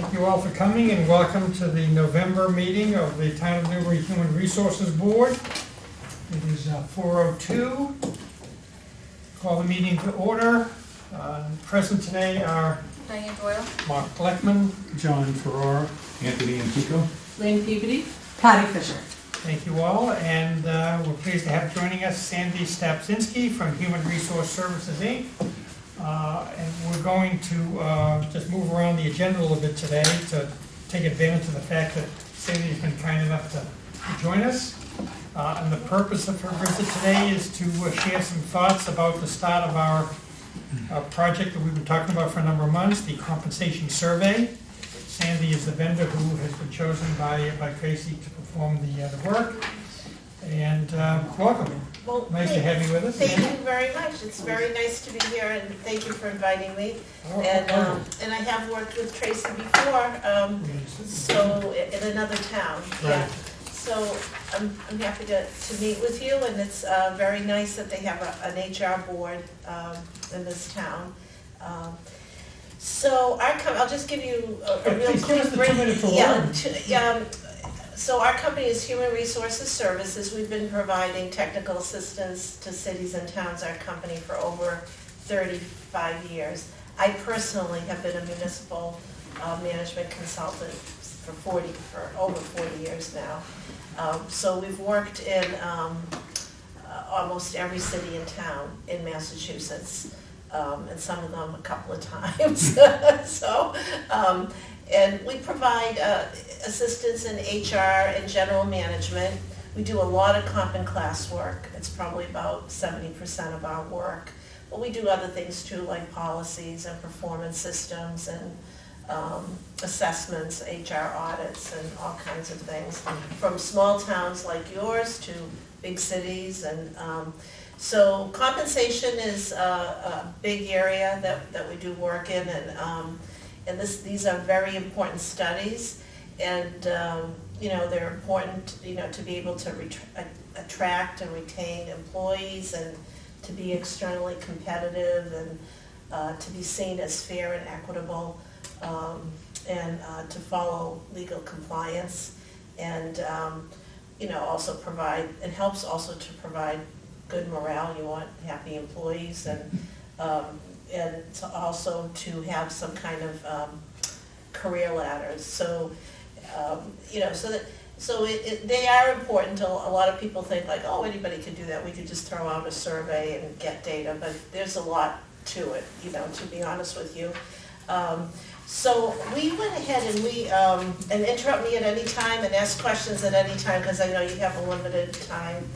Thank you all for coming and welcome to the November meeting of the Town of Newbury Human Resources Board. It is 4:02. Call the meeting to order. Present today are Diane Doyle. Mark Gleckman, John Ferrara. Anthony Antico. Lynn Peabody. Patty Fisher. Thank you all, and we're pleased to have joining us Sandy Stapczynski from Human Resource Services, Inc. And we're going to just move around the agenda a little bit today to take advantage of the fact that Sandy's been kind enough to join us. And the purpose of her visit today is to share some thoughts about the start of our project that we've been talking about for a number of months, the compensation survey. Sandy is the vendor who has been chosen by Tracy to perform the work. And welcome. Well, Nice to have you with us. Thank you very much. It's very nice to be here, and thank you for inviting me. And I have worked with Tracy before, so in another town. Yeah. Right. So I'm happy to meet with you, and it's very nice that they have an HR board in this town. So I'll just give you a real Please give quick us the 2 minutes to learn. So our company is Human Resources Services. We've been providing technical assistance to cities and towns, our company, for over 35 years. I personally have been a municipal management consultant for over 40 years now. So we've worked in almost every city and town in Massachusetts, and some of them a couple of times. And we provide assistance in HR and general management. We do a lot of comp and class work. It's probably about 70% of our work. But we do other things too, like policies and performance systems and assessments, HR audits, and all kinds of things, from small towns like yours to big cities. And so compensation is a big area that we do work in, and these are very important studies, and they're important to be able to attract and retain employees, and to be externally competitive, and to be seen as fair and equitable, and to follow legal compliance, and also provide, it helps also to provide good morale. You want happy employees, and also to have some kind of career ladders. So they are important. A lot of people think like, oh, anybody could do that. We could just throw out a survey and get data, but there's a lot to it, to be honest with you. So we went ahead and and interrupt me at any time and ask questions at any time, because I know you have a limited time.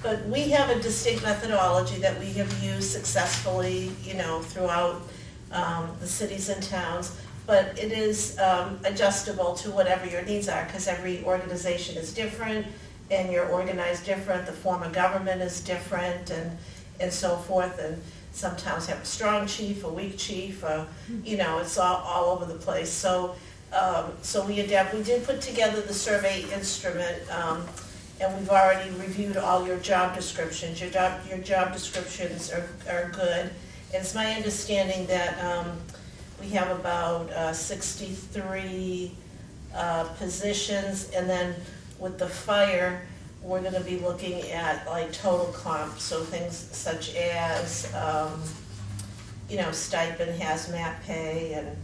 But we have a distinct methodology that we have used successfully, throughout the cities and towns. But it is adjustable to whatever your needs are, because every organization is different, and you're organized different. The form of government is different, and so forth. And some towns have a strong chief, a weak chief. It's all over the place. So we adapt. We did put together the survey instrument. And we've already reviewed all your job descriptions. Your job descriptions are good. And it's my understanding that we have about 63 positions, and then with the fire, we're going to be looking at like total comp, so things such as stipend, hazmat pay, and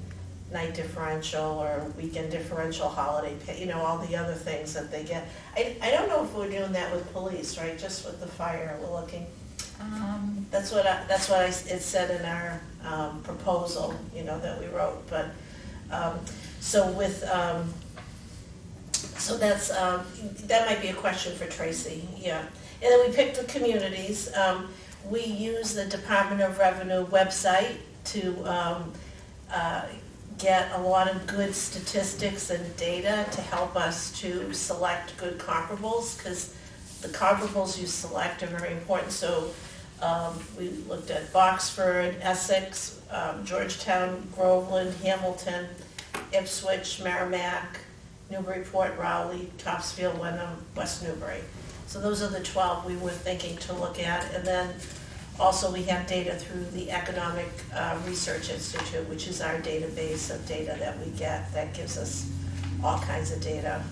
night differential or weekend differential, holiday pay, all the other things that they get. I don't know if we're doing that with police, right? Just with the fire, we're looking. That's what it said in our proposal, that we wrote. But so that's that might be a question for Tracy. Yeah, and then we picked the communities. We use the Department of Revenue website to get a lot of good statistics and data to help us to select good comparables, because the comparables you select are very important. So we looked at Boxford, Essex, Georgetown, Groveland, Hamilton, Ipswich, Merrimack, Newburyport, Rowley, Topsfield, Wenham, West Newbury. So those are the 12 we were thinking to look at. And then Also, we have data through the Economic Research Institute, which is our database of data that we get that gives us all kinds of data.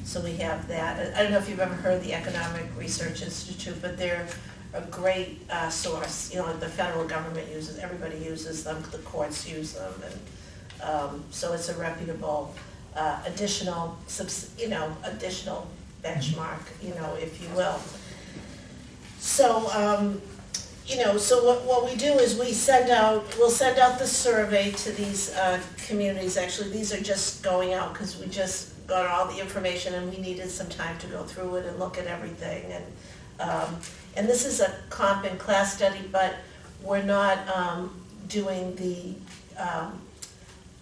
So we have that. I don't know if you've ever heard of the Economic Research Institute, but they're a great source. You know, like the federal government uses, everybody uses them, the courts use them, and so it's a reputable additional benchmark, if you will. So, so what we do is we'll send out the survey to these communities. Actually, these are just going out because we just got all the information and we needed some time to go through it and look at everything. And this is a comp and class study, but we're not doing the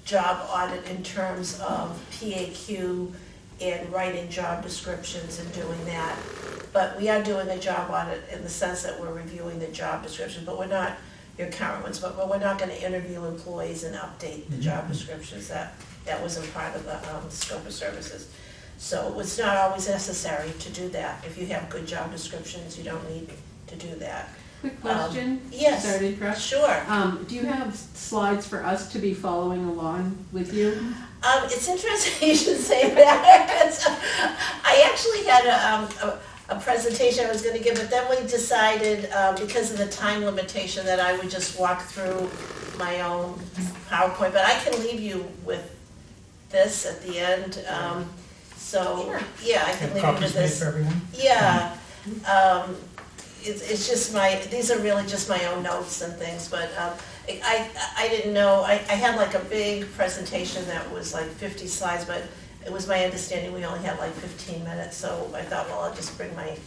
job audit in terms of PAQ and writing job descriptions and doing that. But we are doing a job audit in the sense that we're reviewing the job description, but we're not your current ones, but we're not going to interview employees and update the job descriptions. That wasn't part of the scope of services. So it's not always necessary to do that. If you have good job descriptions, you don't need to do that. Quick question. Yes. Sorry to interrupt. Sure. Do you have slides for us to be following along with you? It's interesting you should say that. I actually had a presentation I was going to give, but then we decided, because of the time limitation, that I would just walk through my own PowerPoint. But I can leave you with this at the end. Sure. Yeah, I can leave you Copies with made this. for everyone? Yeah. It's just these are really just my own notes and things, but I didn't know, I had like a big presentation that was like 50 slides, but it was my understanding we only had like 15 minutes, so I thought, well, I'll just bring my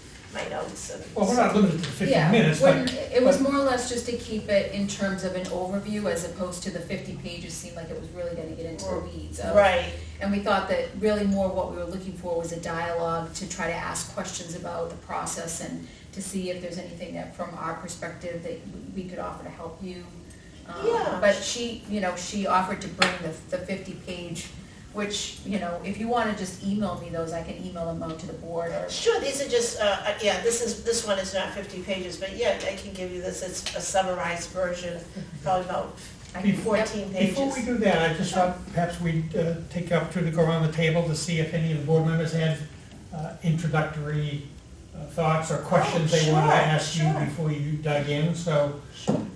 notes. And Well, we're not limited to 15 Yeah, minutes, when- but it was more or less just to keep it in terms of an overview as opposed to the 50 pages seemed like it was really gonna get into the weeds of. Right, And we thought that really more what we were looking for was a dialogue to try to ask questions about the process and to see if there's anything that from our perspective that we could offer to help you. Yeah. But she offered to bring the 50-page, which, if you wanna just email me those, I can email them out to the board or. sure, these are just, this one is not 50 pages, but yeah, I can give you this, it's a summarized version, probably about I can- 14 pages. before we do that, I just thought perhaps we'd take the opportunity to go around the table to see if any of the board members had introductory thoughts or questions they wanted to sure, ask you sure. before you dug in. So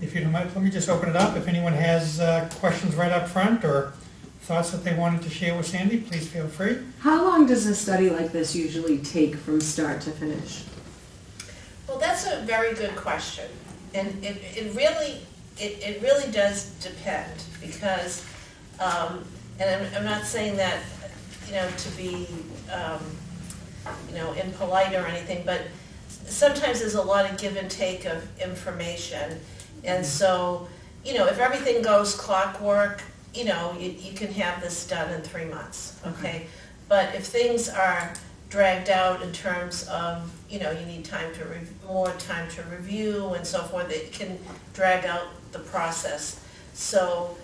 if you don't mind, let me just open it up. If anyone has questions right up front or thoughts that they wanted to share with Sandy, please feel free. How long does a study like this usually take from start to finish? Well, that's a very good question, and it really does depend, because, and I'm not saying that, to be, impolite or anything, but sometimes there's a lot of give and take of information, and so, if everything goes clockwork, you can have this done in 3 months, okay? But if things are dragged out in terms of, you need more time to review and so forth, it can drag out the process. So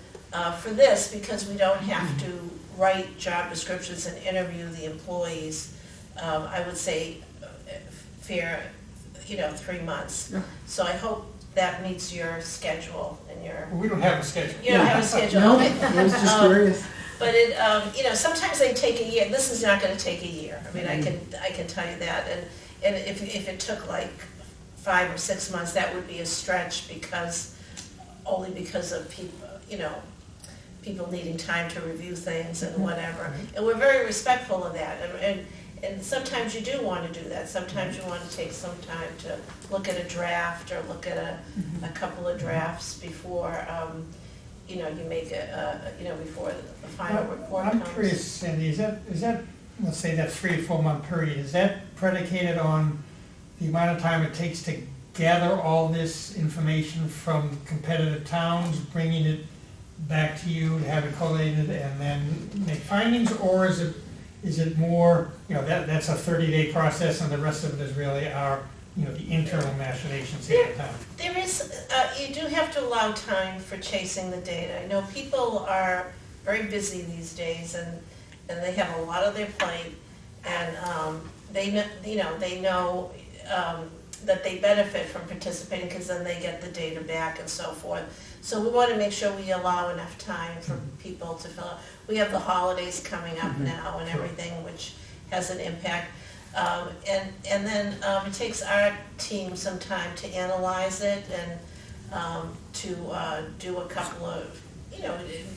for this, because we don't have to write job descriptions and interview the employees, I would say fair, 3 months. Yeah. So I hope that meets your schedule and your, Well, we don't have a schedule. you don't have a schedule. No, okay. I was just curious. But it, sometimes they take a year. This is not going to take a year. I mean, I can tell you that. And if it took like 5 or 6 months, that would be a stretch only because of people needing time to review things and whatever. And we're very respectful of that. And sometimes you do want to do that. Sometimes you want to take some time to look at a draft or look at a couple of drafts before. You make before the final report comes. I'm curious, Sandy, is that, let's say that 3 or 4 month period, is that predicated on the amount of time it takes to gather all this information from competitive towns, bringing it back to you, have it collated, and then make findings, or is it more, that's a 30-day process and the rest of it is really our, the internal machinations here in town? There is, you do have to allow time for chasing the data. I know people are very busy these days and they have a lot on their plate, and they know that they benefit from participating, because then they get the data back and so forth. So we want to make sure we allow enough time for people to fill out. We have the holidays coming up now and everything, which has an impact. And then it takes our team some time to analyze it and to do a couple of,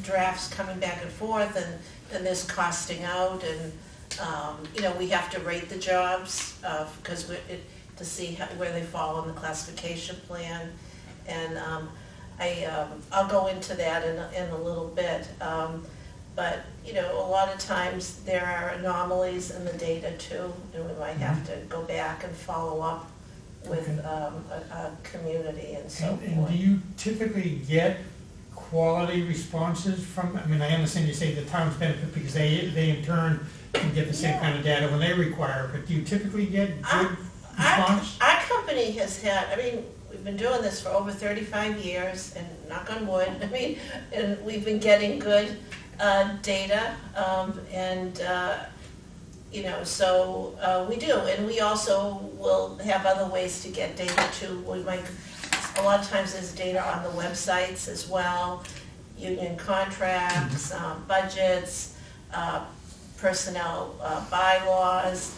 drafts coming back and forth, and then there's costing out, and, we have to rate the jobs, because to see where they fall in the classification plan. And I'll go into that in a little bit. But, a lot of times there are anomalies in the data too, and we might have to go back and follow up with a community and so And forth. do you typically get quality responses from, I understand you say the towns benefit because they in turn can get the same kind of data when they require, but do you typically get good response? Our company has had, we've been doing this for over 35 years, and knock on wood, and we've been getting good data, so we do, and we also will have other ways to get data too. A lot of times there's data on the websites as well, union contracts, budgets, personnel bylaws,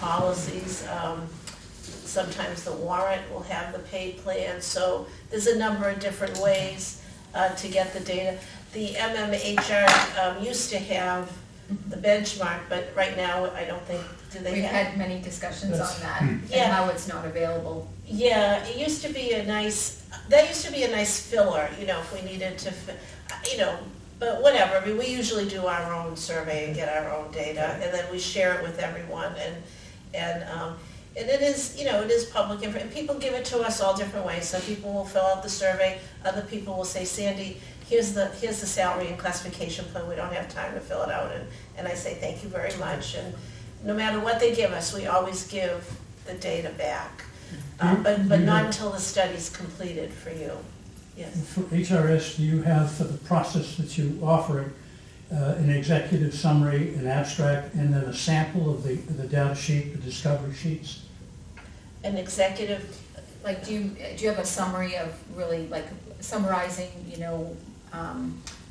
policies. Sometimes the warrant will have the paid plan, so there's a number of different ways to get the data. The MMHR used to have the benchmark, but right now I don't think, do they We've have? had many discussions on that, and Yeah. how it's not available. Yeah, it used to be that used to be a nice filler, if we needed to, but whatever, we usually do our own survey and get our own data, and then we share it with everyone, and it is, it is public information. People give it to us all different ways. Some people will fill out the survey, other people will say, Sandy, here's the salary and classification plan, we don't have time to fill it out, and I say, thank you very much, and no matter what they give us, we always give the data back. But not until the study's completed for you, yes. For HRS, do you have, for the process that you offer, an executive summary, an abstract, and then a sample of the data sheet, the discovery sheets? An executive, Like, do you have a summary of really, like, summarizing,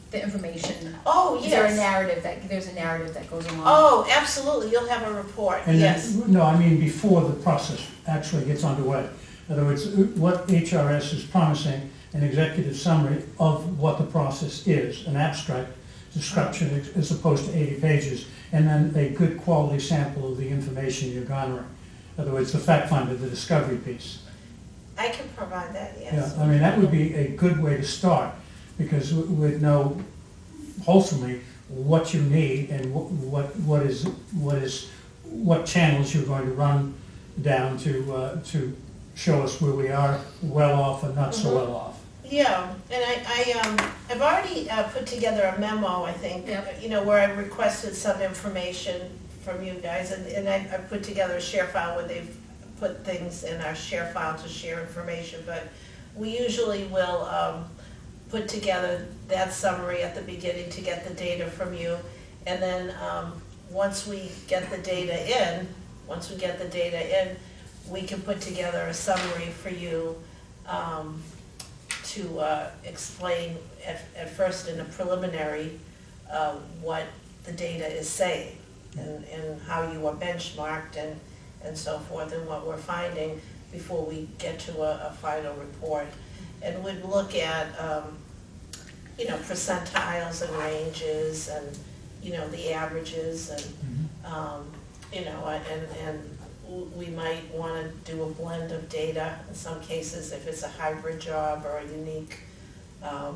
the information? oh, Is there a yes. there's a narrative that goes along? Oh, absolutely, you'll have a report, And yes. then, no, I mean before the process actually gets underway. In other words, what HRS is promising, an executive summary of what the process is, an abstract description as opposed to 80 pages, and then a good quality sample of the information you're garnering. In other words, the fact finder, the discovery piece. I can provide that, yes. Yeah, that would be a good way to start, because we'd know wholesomely what you need and what channels you're going to run down to show us where we are well off and not so well off. Yeah, and I've already put together a memo, I think, Yep. where I requested some information from you guys, and I put together a share file where they've put things in our share file to share information, but we usually will put together that summary at the beginning to get the data from you, and then once we get the data in, we can put together a summary for you to explain at first in a preliminary what the data is saying and how you are benchmarked and so forth, and what we're finding before we get to a final report. And we'd look at percentiles and ranges and the averages and and we might want to do a blend of data in some cases if it's a hybrid job or a unique. I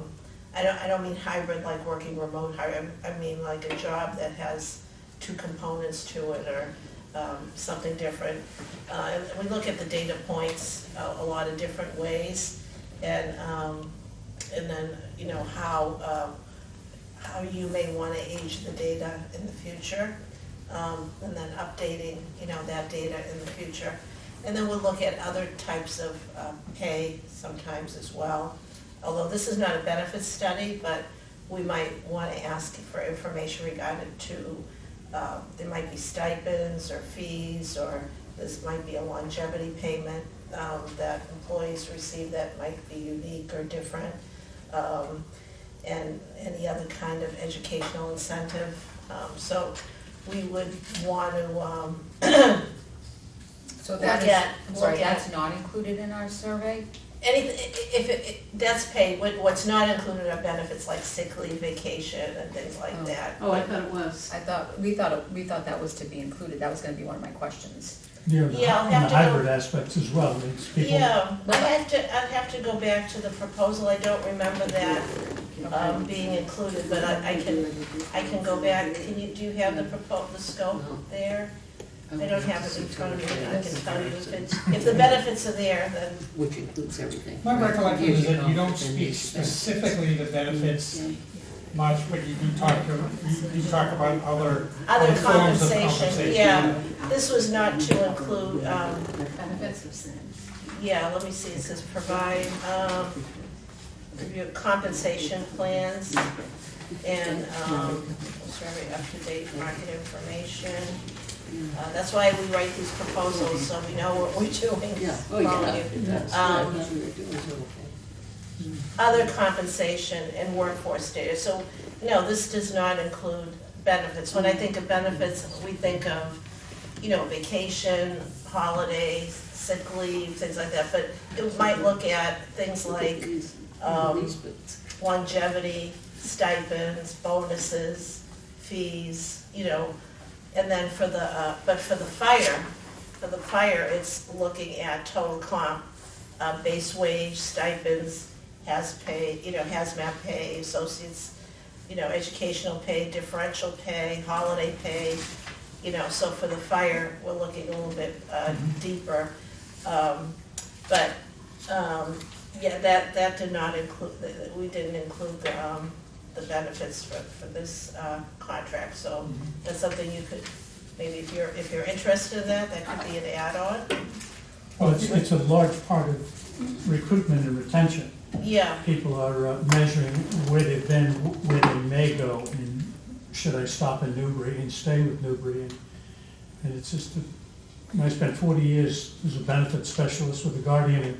don't mean hybrid like working remote. I mean like a job that has two components to it or something different. And we look at the data points a lot of different ways, and then how you may want to age the data in the future, and then updating that data in the future. And then we'll look at other types of pay sometimes as well. Although this is not a benefits study, but we might want to ask for information regarding to, there might be stipends or fees, or this might be a longevity payment that employees receive that might be unique or different, and any other kind of educational incentive. So we would want to, So that Look is, at- I'm sorry, look at- that's not included in our survey? that's paid, what's not included are benefits like sick leave, vacation, and things like Oh. that. Oh, I thought it was. We thought that was to be included, that was gonna be one of my questions. Yeah, Yeah, I'll and have the to go- hybrid aspects as well, it's people. Yeah, I'd have to go back to the proposal, I don't remember that being included, but I can go back. Do you have the scope there? I don't have it in front of me, I can tell you if the benefits are there, then, Which includes everything. My recollection is that you don't And speak the expense. specifically to benefits much, but you do you talk about other other forms of compensation, yeah. This was not to include, Benefits? yeah, let me see, it says provide, review compensation plans and, very up-to-date market information. That's why we write these proposals, so we know what we're doing. Yeah, oh, following yeah, you. that's, Um, that's what we're doing, so, okay. Other compensation and workforce data. So, no, this does not include benefits. When I think of benefits, we think of, vacation, holidays, sick leave, things like that. But it might look at things like These but longevity, stipends, bonuses, fees, and then for the, but for the fire, it's looking at total comp, base wage, stipends, hazmat pay, associates, educational pay, differential pay, holiday pay, so for the fire, we're looking a little bit deeper. But, yeah, that did not include, we didn't include the benefits for this contract, so that's something you could, maybe if you're interested in that could be an add-on. Well, it's a large part of recruitment and retention. Yeah, People are measuring where they've been, where they may go, and should I stop in Newbury and stay with Newbury? And it's just, I spent 40 years as a benefits specialist with the Guardian,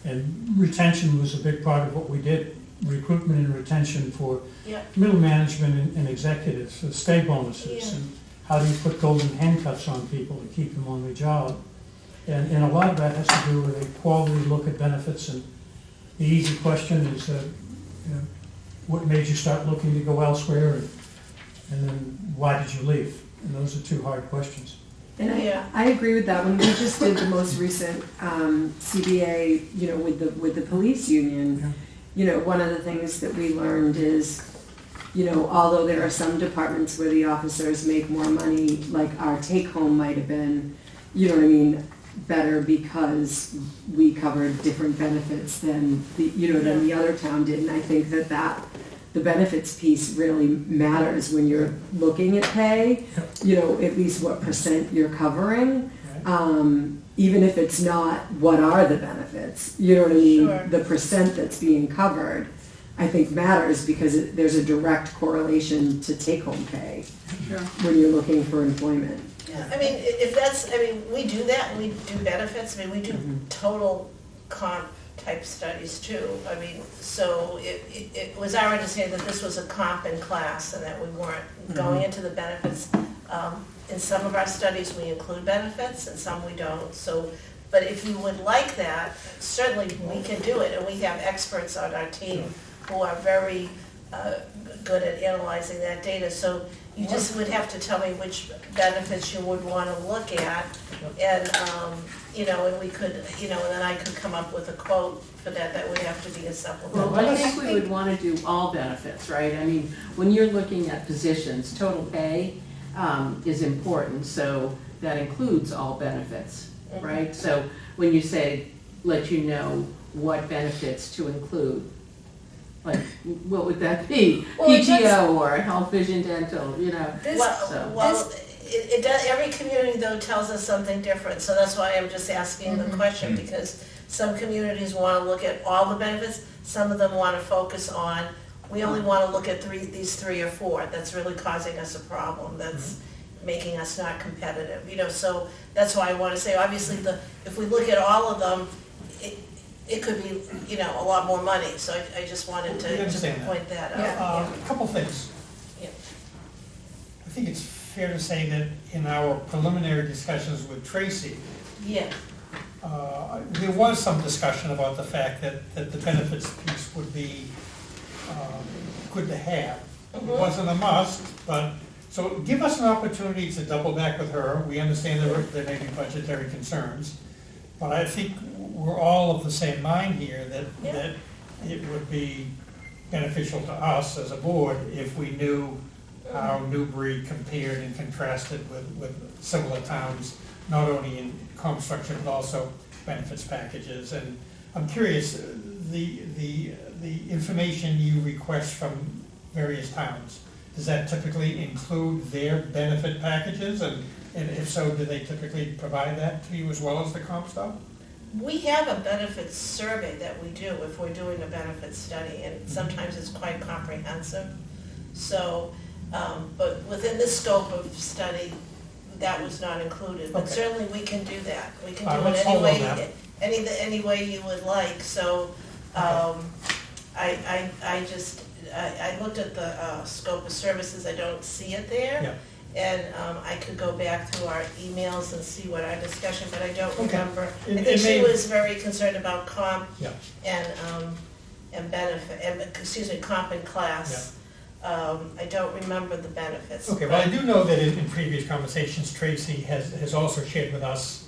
and retention was a big part of what we did. Recruitment and retention for yeah, middle management and executives, for stay bonuses, Yeah. and how do you put golden handcuffs on people to keep them on the job? And a lot of that has to do with a quality look at benefits, and the easy question is, what made you start looking to go elsewhere, and then why did you leave? And those are two hard questions. And Yeah. I agree with that. When we just did the most recent CBA, with the police union, one of the things that we learned is, although there are some departments where the officers make more money, like our take-home might have been, better because we covered different benefits than the other town did. And I think that the benefits piece really matters when you're looking at pay, at least what percent you're covering. Even if it's not what are the benefits, Sure. The percent that's being covered, I think matters because there's a direct correlation to take-home pay when you're looking for employment. yeah. We do that, we do benefits, we do total comp type studies too. So it was our understanding that this was a comp in class and that we weren't going into the benefits. In some of our studies, we include benefits and some we don't. So, but if you would like that, certainly we can do it. And we have experts on our team who are very good at analyzing that data. So you just would have to tell me which benefits you would want to look at. And, and we could, and then I could come up with a quote for that would have to be a supplemental. Well, I think we would want to do all benefits, right? When you're looking at positions, total pay is important, so that includes all benefits, right? So when you say, let you know what benefits to include, like, what would that be? Well, it PTO or health, vision, dental, This, So- Well, it does, every community though tells us something different, so that's why I'm just asking the question, because some communities wanna look at all the benefits, some of them wanna focus on, we only wanna look at these three or four, that's really causing us a problem, that's, making us not competitive, so that's why I want to say, obviously, if we look at all of them, it could be, a lot more money, so I just wanted We to understand that. point that out. Yeah. A couple things. Yeah. I think it's fair to say that in our preliminary discussions with Tracy, Yeah, there was some discussion about the fact that the benefits piece would be good to have. It wasn't a must, but, so give us an opportunity to double back with her. We understand there may be budgetary concerns, but I think we're all of the same mind here Yeah. that it would be beneficial to us as a board if we knew how Newbury compared and contrasted with similar towns, not only in comp structure, but also benefits packages. And I'm curious, the information you request from various towns, does that typically include their benefit packages? And if so, do they typically provide that to you as well as the comp stuff? we have a benefits survey that we do if we're doing a benefits study, and sometimes it's quite comprehensive. So, but within the scope of study, that was not included, but Okay. certainly we can do that. We can All right, do it let's any hold on way, that. any way you would like, so, I looked at the, scope of services, I don't see it there. Yeah. And, I could go back through our emails and see what our discussion, but I don't Okay. remember. I It think she may- was very concerned about comp Yeah. and benefit, comp and class. I don't remember the benefits. Okay, well, I do know that in previous conversations, Tracy has also shared with us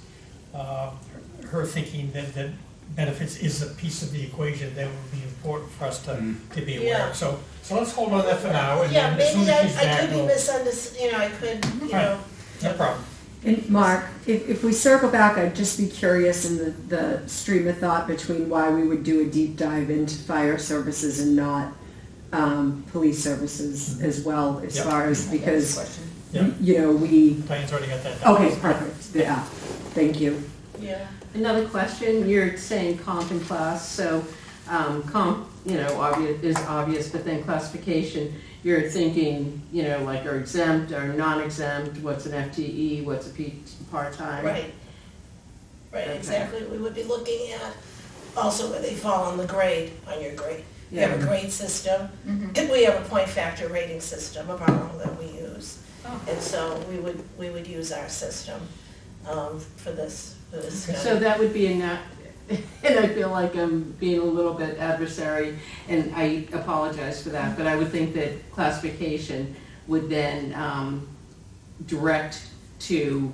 her thinking that benefits is a piece of the equation that would be important for us to be aware Yeah. of. So let's hold on that for now, and Yeah, then as soon maybe as she's I back, could be we'll... misunderstood, I could, Right. No problem. And Mark, if we circle back, I'd just be curious in the stream of thought between why we would do a deep dive into fire services and not police services as well, as Yep. far as, because, Question. Yeah, we, Diane's already got that down. okay, perfect, yeah, thank you. Yeah. Another question, you're saying comp and class, so comp, is obvious, but then classification, you're thinking, like are exempt or non-exempt, what's an FTE, what's a part-time? Right, Okay. exactly. We would be looking at also where they fall on the grade, on your grade. We have a grade system, and we have a point factor rating system of our own that we use. Oh. And so we would use our system for this study. So that would be and I feel like I'm being a little bit adversary, and I apologize for that, but I would think that classification would then direct to,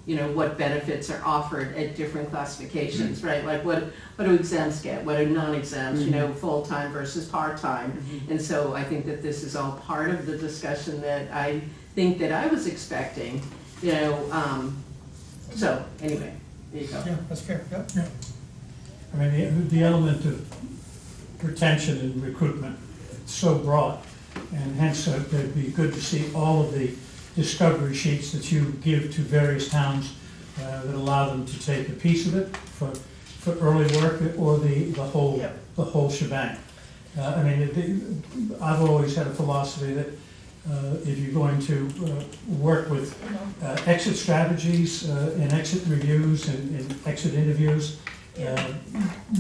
what benefits are offered at different classifications, right? Like what do exempts get, what do non-exempts, full-time versus part-time? And so I think that this is all part of the discussion that I think that I was expecting, so anyway, there you go. Yeah, that's fair, yeah. Yeah. I mean, the element of retention and recruitment is so broad, and hence it'd be good to see all of the discovery sheets that you give to various towns that allow them to take a piece of it for early work or the whole shebang. I mean, I've always had a philosophy that if you're going to work with exit strategies and exit reviews and exit interviews,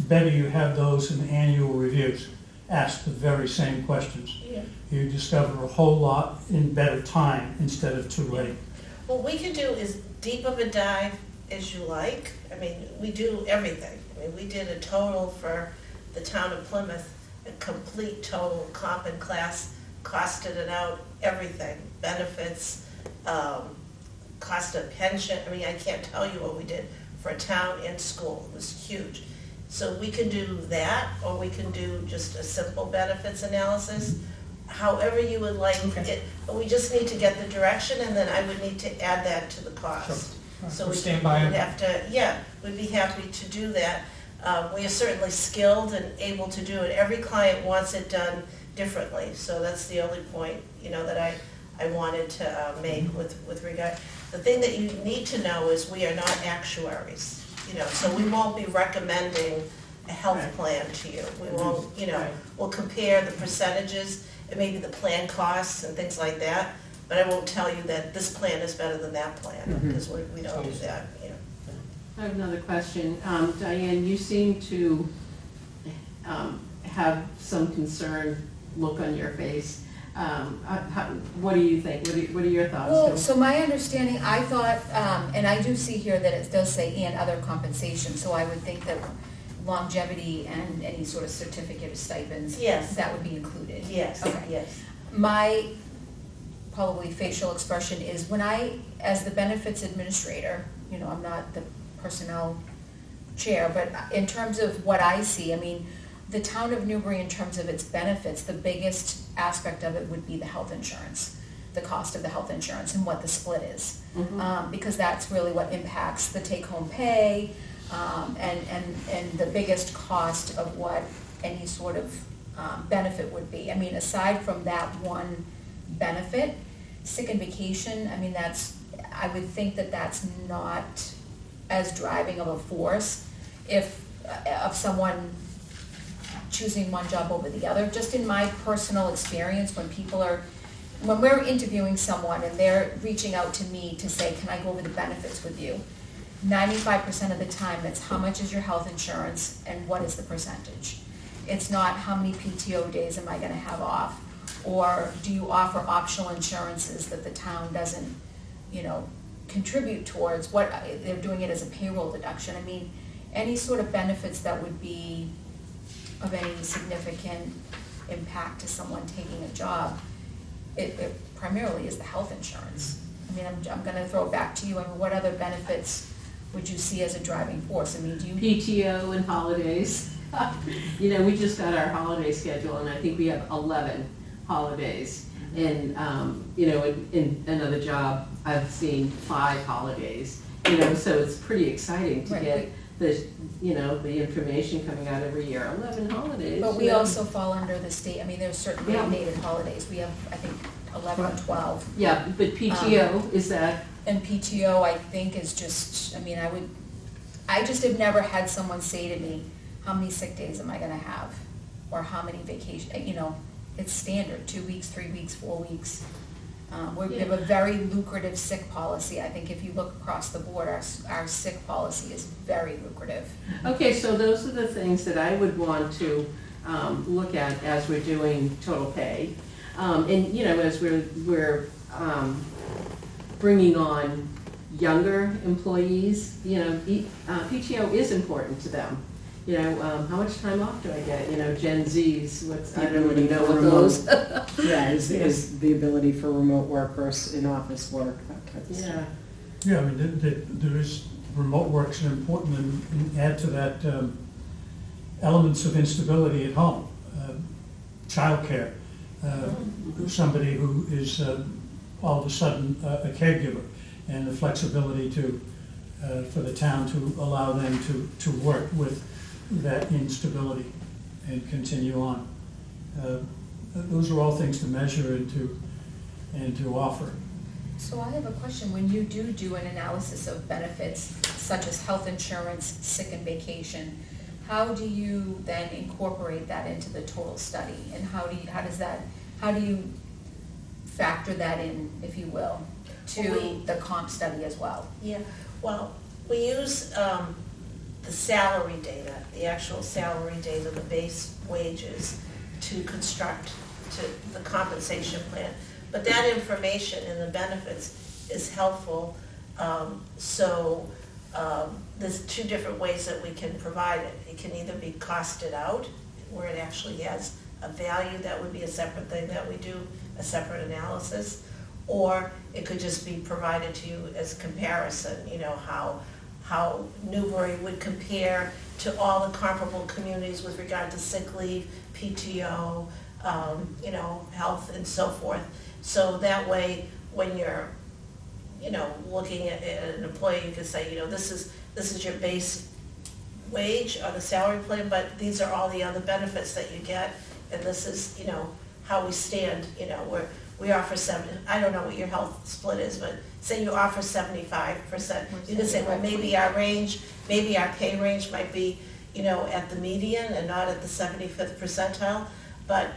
better you have those in annual reviews. Ask the very same questions. Yeah. You discover a whole lot in better time instead of too late. What we can do is deep of a dive as you like. I mean, we do everything. I mean, we did a total for the town of Plymouth, a complete total comp and class, costed it out, everything, benefits, cost of pension. I mean, I can't tell you what we did for a town and school. It was huge. So we can do that, or we can do just a simple benefits analysis, however you would like Okay. it. But we just need to get the direction, and then I would need to add that to the cost. Sure. So We'll we stand by would it. have to, yeah, we'd be happy to do that. We are certainly skilled and able to do it. Every client wants it done differently, so that's the only point, that I wanted to make with regard. The thing that you need to know is we are not actuaries, so we won't be recommending a health plan to you. We won't, we'll compare the percentages and maybe the plan costs and things like that, but I won't tell you that this plan is better than that plan, because we don't do that, you know. I have another question. Diane, you seem to have some concerned look on your face. What do you think? What are your thoughts? Well, Bill? so my understanding, I thought, and I do see here that it does say and other compensation, so I would think that longevity and any sort of certificate of stipends, Yes. that would be included. Yes, Okay. yes. My probably facial expression is when I, as the benefits administrator, you know, I'm not the personnel chair, but in terms of what I see, I mean, the town of Newbury, in terms of its benefits, the biggest aspect of it would be the health insurance, the cost of the health insurance and what the split is. Because that's really what impacts the take-home pay, and the biggest cost of what any sort of benefit would be. I mean, aside from that one benefit, sick and vacation, I mean, I would think that that's not as driving of a force of someone choosing one job over the other. Just in my personal experience, when we're interviewing someone and they're reaching out to me to say, can I go over the benefits with you? 95% of the time, it's how much is your health insurance and what is the percentage? It's not how many PTO days am I gonna have off? Or do you offer optional insurances that the town doesn't, contribute towards? What, they're doing it as a payroll deduction. I mean, any sort of benefits that would be of any significant impact to someone taking a job, it primarily is the health insurance. I mean, I'm gonna throw it back to you. I mean, what other benefits would you see as a driving force? I mean, do you? PTO and holidays. We just got our holiday schedule, and I think we have 11 holidays. And, in another job, I've seen 5 holidays, so it's pretty exciting to Right. get the information coming out every year, 11 holidays. But we also fall under the state, I mean, there's certain Yeah. mandated holidays. We have, I think, 11 or 12. Yeah, but PTO, is that, And PTO, I think, is just, I just have never had someone say to me, how many sick days am I gonna have? Or how many vacation, it's standard, 2 weeks, 3 weeks, 4 weeks. We have a very lucrative sick policy. I think if you look across the board, our sick policy is very lucrative. okay, so those are the things that I would want to look at as we're doing total pay. And, as we're bringing on younger employees, PTO is important to them. How much time off do I get? Gen Zs, I don't even know what those. Yeah, is the ability for remote work versus in-office work, that type of stuff. Yeah, Yeah, I mean, there is, remote work's important, and add to that elements of instability at home, childcare, somebody who is all of a sudden a caregiver, and the flexibility for the town to allow them to work with that instability and continue on. Those are all things to measure and to offer. So I have a question. When you do an analysis of benefits such as health insurance, sick and vacation, how do you then incorporate that into the total study? And how do you factor that in, if you will, to the comp study as well? Yeah, well, we use the salary data, the actual salary data, the base wages, to construct the compensation plan. But that information in the benefits is helpful, there's 2 different ways that we can provide it. It can either be costed out, where it actually has a value, that would be a separate thing that we do, a separate analysis, or it could just be provided to you as comparison, how Newbury would compare to all the comparable communities with regard to sick leave, PTO, health and so forth. So that way, when you're, looking at an employee, you can say, this is your base wage or the salary plan, but these are all the other benefits that you get, and this is, how we stand, we offer I don't know what your health split is, but say you offer 75%. You can say, well, maybe our pay range might be, at the median and not at the 75th percentile, but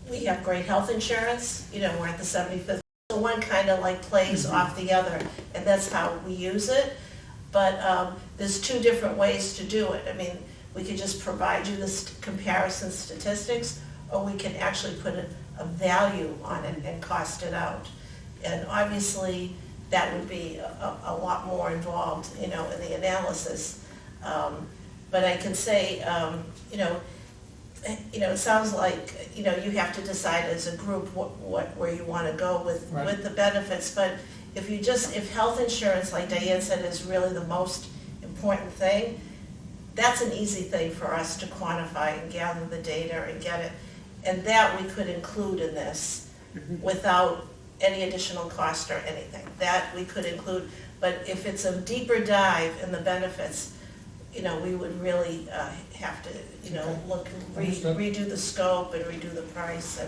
we have great health insurance, we're at the 75th, so so one kind of like plays off the other, and that's how we use it. But there's two different ways to do it. I mean, we could just provide you the comparison statistics, or we can actually put a value on it and cost it out. And obviously, that would be a lot more involved, in the analysis. But I can say, it sounds like, you have to decide as a group where you want to go with the benefits. But if health insurance, like Diane said, is really the most important thing, that's an easy thing for us to quantify and gather the data and get it. And that we could include in this without any additional cost or anything. That we could include, but if it's a deeper dive in the benefits, we would really have to, look, redo the scope and redo the price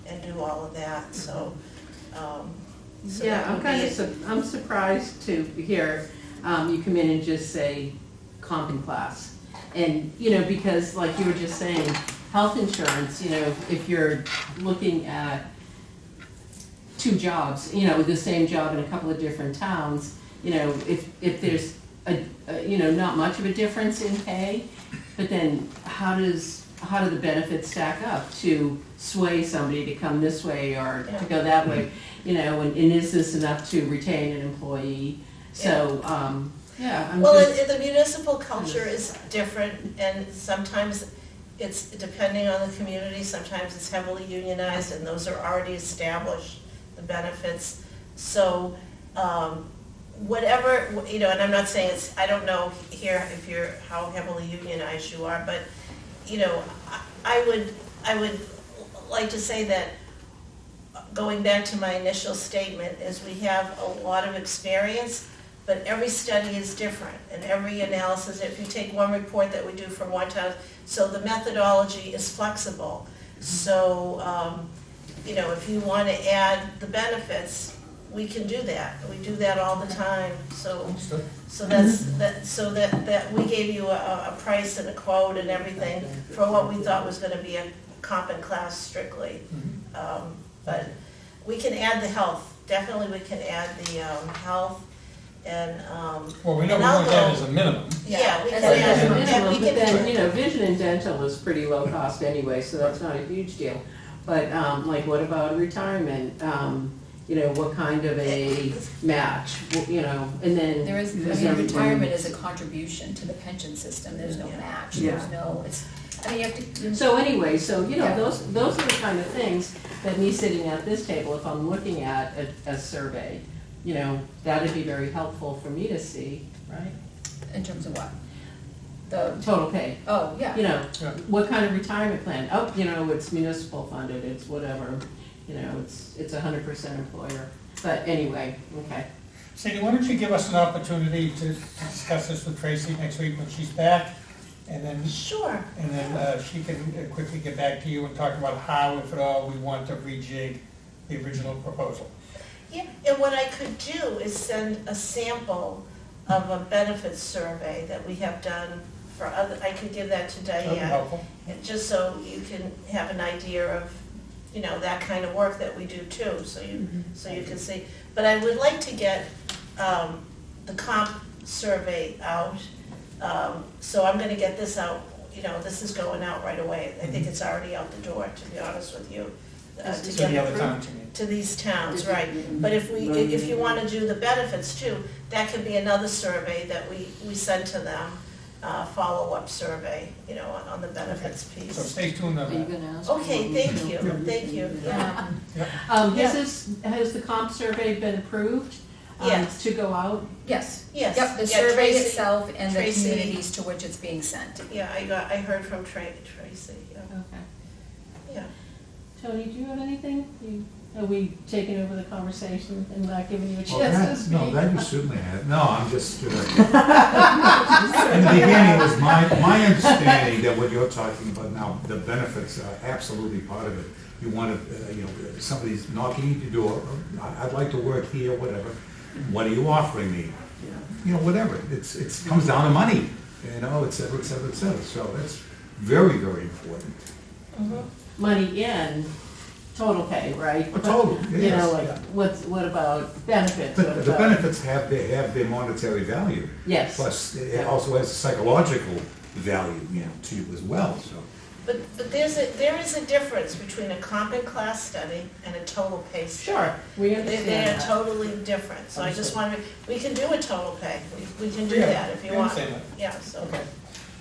and do all of that, so. Yeah, I'm surprised to hear you come in and just say comp and class. And, because like you were just saying, health insurance, if you're looking at two jobs, the same job in a couple of different towns, if there's not much of a difference in pay, but then how do the benefits stack up to sway somebody to come this way or to go that way, and is this enough to retain an employee? So, The municipal culture is different, and sometimes it's depending on the community, sometimes it's heavily unionized, and those are already established, the benefits. So, whatever, and I'm not saying I don't know here how heavily unionized you are, but, I would like to say that, going back to my initial statement, is we have a lot of experience, but every study is different, and every analysis, if you take one report that we do from one town, so the methodology is flexible. So, if you want to add the benefits, we can do that. We do that all the time, so that we gave you a price and a quote and everything for what we thought was going to be a comp and class strictly. But we can add the health, definitely we can add the health, and Well, we know we want that as a minimum. yeah, we can As add, a minimum, we but can, then, vision and dental is pretty low cost anyway, so that's not a huge deal. But, what about retirement? What kind of a match, and then. There is, retirement is a contribution to the pension system, there's no match, Yeah. there's no, you have to. So anyway, Yeah. those are the kind of things that me sitting at this table, if I'm looking at a survey, that'd be very helpful for me to see, right? In terms of what? The, Total pay. oh, yeah. What kind of retirement plan? Oh, it's municipal funded, it's whatever, it's 100% employer. But anyway, okay. Sandy, why don't you give us an opportunity to discuss this with Tracy next week when she's back? And then sure. she can quickly get back to you and talk about how, if at all, we want to rejig the original proposal. Yeah, and what I could do is send a sample of a benefits survey that we have done for other, I could give that to That'd be Diane, helpful. and just so you can have an idea of, that kind of work that we do too, so you can see. But I would like to get the comp survey out, so I'm gonna get this out, this is going out right away. I think it's already out the door, to be honest with you. To To get the it other approved. towns, you mean? To these towns, right. But if you want to do the benefits too, that could be another survey that we send to them, follow-up survey, on the benefits So piece. stay tuned on Are you that. gonna ask? Okay, thank you, yeah. Has the comp survey been approved? Yes. To go out? Yes. Yes. Yep, the Yeah, survey Tracy- itself and the Tracy- communities to which it's being sent. Yeah, I heard from Tracy, yeah. Okay. Yeah. Tony, do you have anything? Are we taking over the conversation and not giving you a Well, chance to that, speak? no, that you certainly had. No, I'm just, in the beginning, it was my understanding that what you're talking about now, the benefits are absolutely part of it. You want to, somebody's knocking at your door, I'd like to work here, whatever. What are you offering me? Whatever. It comes down to money, et cetera, et cetera, et cetera. So that's very, very important. Mhm. Money in, total pay, right? Total, You yes. know, like, yeah. what about benefits? But What the about- benefits have their monetary value. Yes. Plus, it Yeah. also has psychological value, to you as well, so. But there is a difference between a comp and class study and a total pay study. Sure, we They're understand that. totally different, so I just wanted, we can do a total pay, we can do Yeah, that if you I want. understand that. Yeah, so. Okay.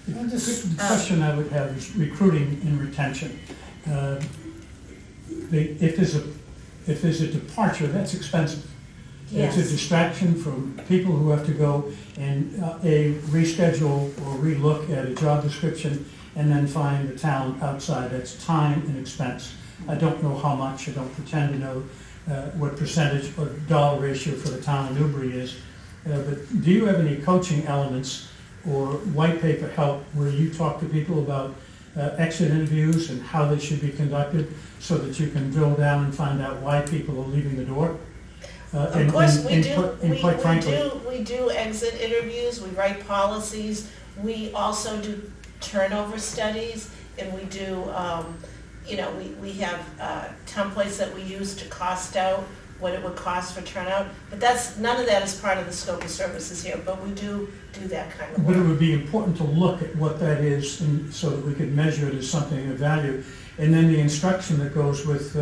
The question I would have is recruiting and retention. If there's a departure, that's expensive. It's a Yes. distraction from people who have to go and reschedule or relook at a job description and then find the talent outside. That's time and expense. I don't know how much, I don't pretend to know what percentage or dollar ratio for the town of Newbury is. But do you have any coaching elements or white paper help where you talk to people about exit interviews and how they should be conducted so that you can drill down and find out why people are leaving the door? Of course, we Quite frankly, do exit interviews, we write policies, we also do turnover studies, and we do, we have templates that we use to cost out what it would cost for turnout, but none of that is part of the scope of services here, but we do that kind of but it work. would be important to look at what that is and so that we could measure it as something of value. And then the instruction that goes with,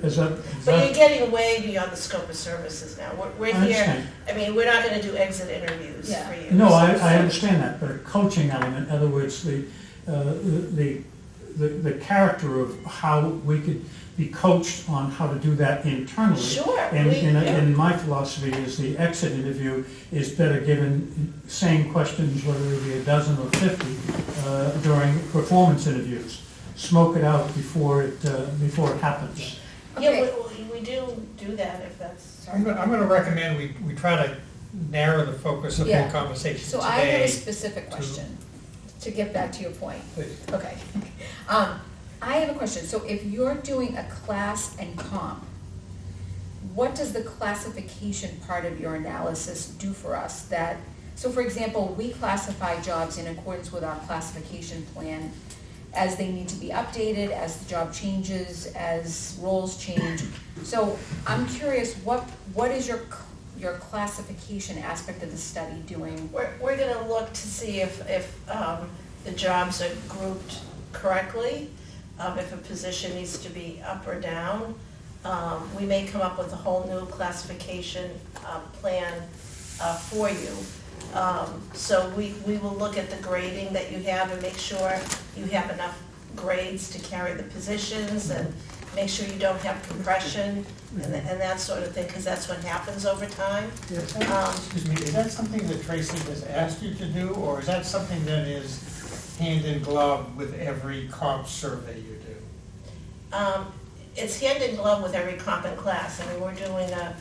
is that? But you're getting way beyond the scope of services now, we're I here, understand. I mean, we're not gonna do exit interviews Yeah. for you. No, so- I understand that, but a coaching element, in other words, the character of how we could be coached on how to do that internally. Sure, And, yeah. and my philosophy is the exit interview is better given same questions, whether it be a dozen or 50, during performance interviews. Smoke it out before it happens. Yeah, Okay. we do that if that's. I'm gonna recommend we try to narrow the focus of the Yeah. conversation So I have a today. specific question, to get back to your point. Please. Okay. I have a question. So if you're doing a class and comp, what does the classification part of your analysis do for us? So for example, we classify jobs in accordance with our classification plan as they need to be updated, as the job changes, as roles change. So I'm curious, what is your classification aspect of the study doing? We're gonna look to see if the jobs are grouped correctly, if a position needs to be up or down. We may come up with a whole new classification plan for you. So we will look at the grading that you have and make sure you have enough grades to carry the positions and make sure you don't have compression and that sort of thing, because that's what happens over time. Excuse me, is that something that Tracy has asked you to do, or is that something that is hand in glove with every comp survey you do? It's hand in glove with every comp and class. I mean, we're doing a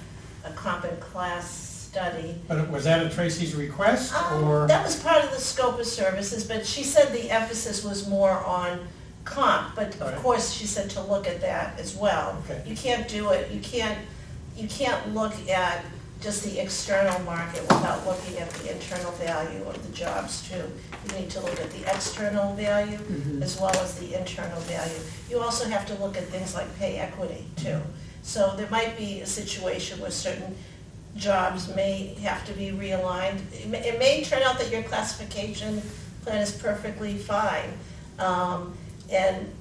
comp and class study. But was that at Tracy's request, or? That was part of the scope of services, but she said the emphasis was more on comp, but of Right. course, she said to look at that as well. Okay. You can't do it, you can't look at just the external market without looking at the internal value of the jobs too. You need to look at the external value as well as the internal value. You also have to look at things like pay equity too. So there might be a situation where certain jobs may have to be realigned. It may turn out that your classification plan is perfectly fine. And,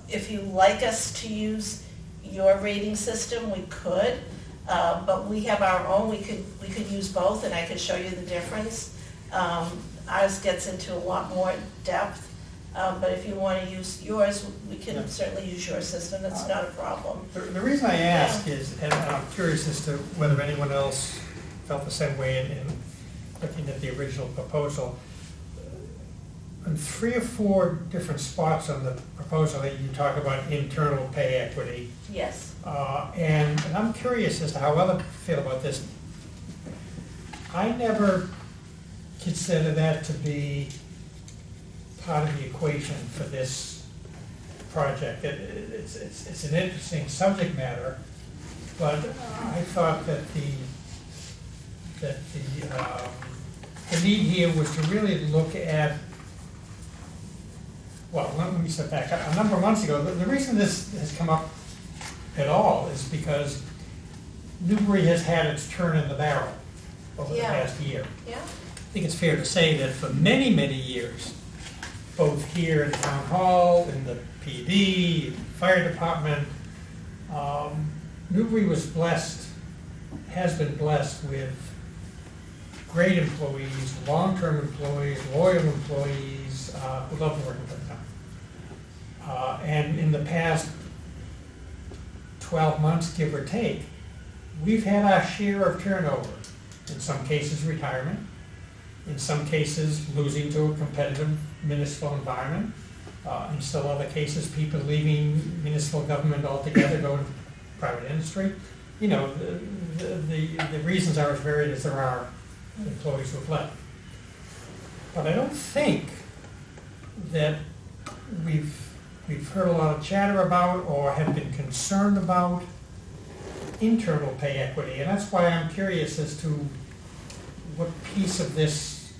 if you like us to use your rating system, we could. But we have our own, we could use both, and I could show you the difference. Ours gets into a lot more depth, but if you want to use yours, we can certainly use your system, that's not a problem. The reason I ask is, and I'm curious as to whether anyone else felt the same way in looking at the original proposal. On 3 or 4 different spots on the proposal that you talk about internal pay equity, Yes. and I'm curious as to how others feel about this. I never consider that to be part of the equation for this project. It's an interesting subject matter, but I thought that the need here was to really look at well, let me step back. A number of months ago, the reason this has come up at all is because Newbury has had its turn in the barrel over the Yeah. past year. Yeah, I think it's fair to say that for many, many years, both here in Town Hall, in the PD, Fire Department, Newbury was blessed, has been blessed with great employees, long-term employees, loyal employees, who love working for the town. And in the past 12 months, give or take, we've had our share of turnover. In some cases, retirement. In some cases, losing to a competitive municipal environment. In still other cases, people leaving municipal government altogether, going to private industry. You know, the reasons are as varied as there are employees who have left. But I don't think that we've heard a lot of chatter about or have been concerned about internal pay equity. And that's why I'm curious as to what piece of this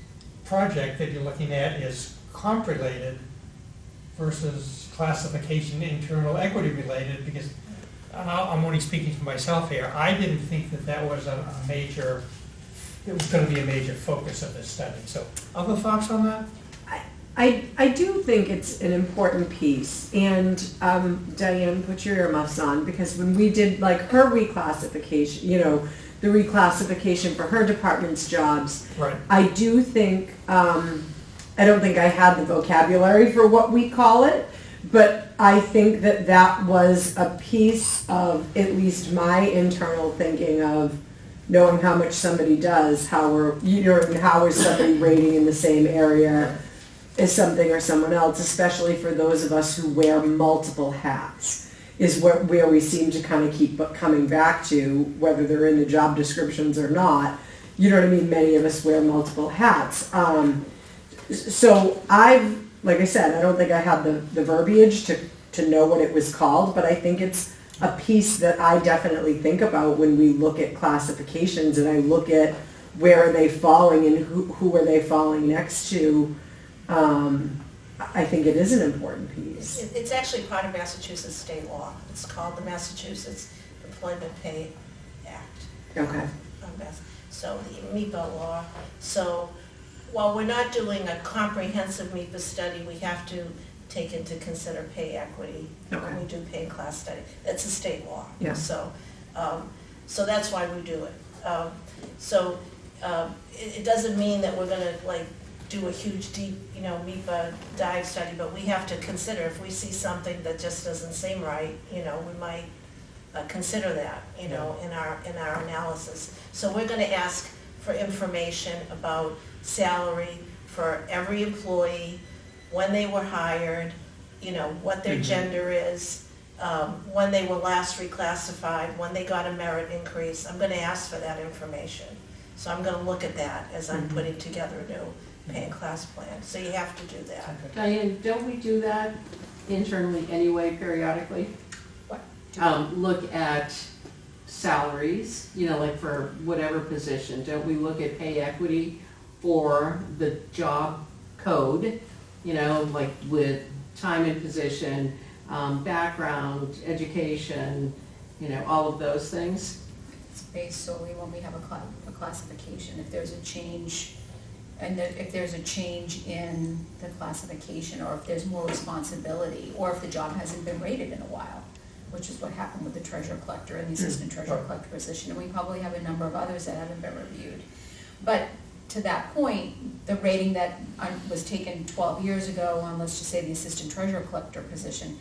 project that you're looking at is comp-related versus classification internal equity related, because and I'm only speaking for myself here, I didn't think that that was a major, it was going to be a major focus of this study. So, other thoughts on that? I do think it's an important piece, and Diane, put your earmuffs on, because when we did like her reclassification, you know, the reclassification for her department's jobs, Right. I do think, I don't think I had the vocabulary for what we call it, but I think that that was a piece of at least my internal thinking of knowing how much somebody does, how we're, you know, and how is somebody rating in the same area as something or someone else, especially for those of us who wear multiple hats, is where we seem to kind of keep coming back to, whether they're in the job descriptions or not. You know what I mean? Many of us wear multiple hats. So like I said, I don't think I had the verbiage to know what it was called, but I think it's a piece that I definitely think about when we look at classifications, and I look at where are they falling and who are they falling next to. I think it is an important piece. it's actually part of Massachusetts state law. It's called the Massachusetts Employment Pay Act. Okay. So the MEPA law. So while we're not doing a comprehensive MEPA study, we have to take into consider pay equity when we do pay class study. That's a state law. Yeah. So, so that's why we do it. It doesn't mean that we're gonna like do a huge deep, you know, MEPA dive study, but we have to consider if we see something that just doesn't seem right, you know, we might consider that, you know, in our analysis. So we're gonna ask for information about salary for every employee, when they were hired, you know, what their gender is, when they were last reclassified, when they got a merit increase. I'm gonna ask for that information. So I'm gonna look at that as I'm putting together a new pay and class plan. So you have to do that. Diane, don't we do that internally anyway, periodically? What? Look at salaries, you know, like for whatever position, don't we look at pay equity for the job code, you know, like with time and position, background, education, you know, all of those things? It's based solely when we have a classification. If there's a change, and if there's a change in the classification, or if there's more responsibility, or if the job hasn't been rated in a while, which is what happened with the treasurer collector and the assistant treasurer collector position, and we probably have a number of others that haven't been reviewed. But to that point, the rating that was taken 12 years ago on, let's just say, the assistant treasurer collector position,